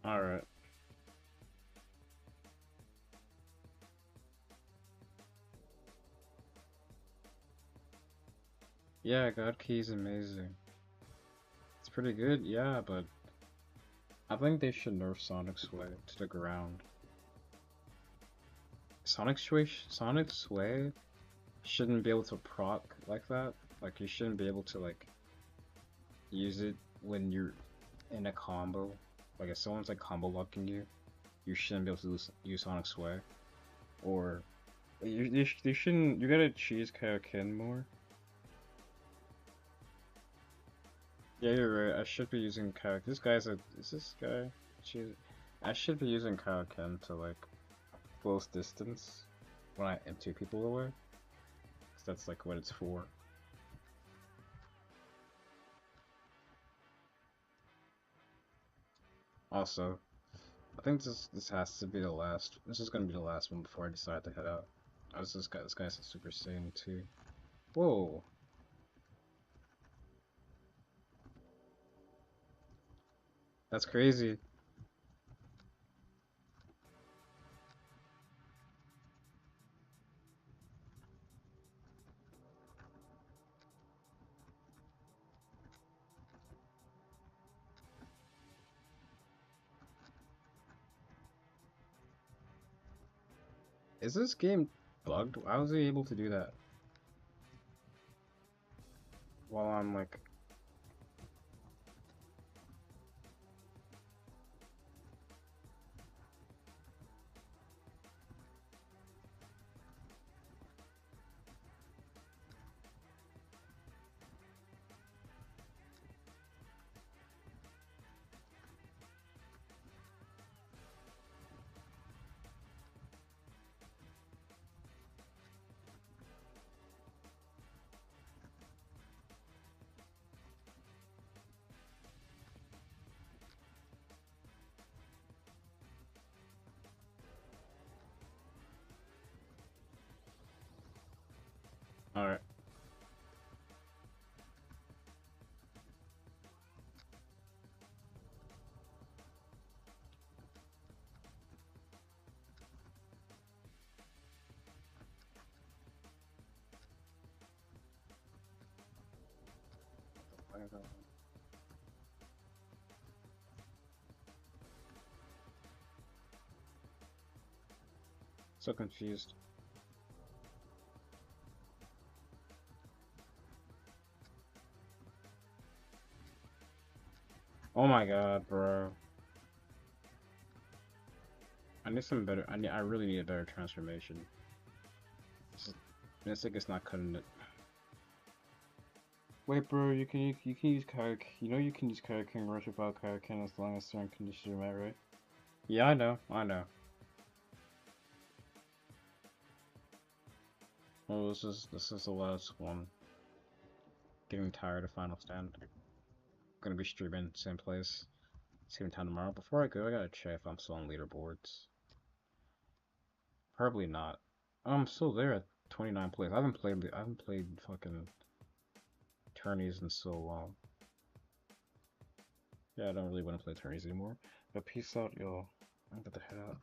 Alright. Yeah, God Key's amazing. It's pretty good, yeah, but I think they should nerf Sonic Sway to the ground. Sonic Sway shouldn't be able to proc like that. Like, you shouldn't be able to, like, use it when you're in a combo. Like, if someone's, like, combo locking you, you shouldn't be able to use Sonic Sway. Or, you shouldn't, you gotta cheese Kaioken more. Yeah, you're right, I should be using Kaioken. This guy's a, is this guy? I should be using Kaioken to, like, close distance when I am 2 people away. Because that's, like, what it's for. Also, I think this has to be the last. This is gonna be the last one before I decide to head out. Oh, this guy's a Super Saiyan too. Whoa. That's crazy. Is this game bugged? How was he able to do that? While I'm like... Alright. So confused. Oh my god, bro. I need some better... I really need a better transformation. Mystic is not cutting it. Wait, bro, you can use Kaioken. You know you can use Kaioken rush without Kaioken as long as certain conditions are met, right? Yeah, I know. Oh, this is the last one. Getting tired of Final Stand. Gonna be streaming same place, same time tomorrow. Before I go, I gotta check if I'm still on leaderboards. Probably not. Oh, I'm still there at 29 plays. I haven't played fucking tourneys in so long. Yeah, I don't really want to play tourneys anymore. But peace out, y'all. I'm about to head out.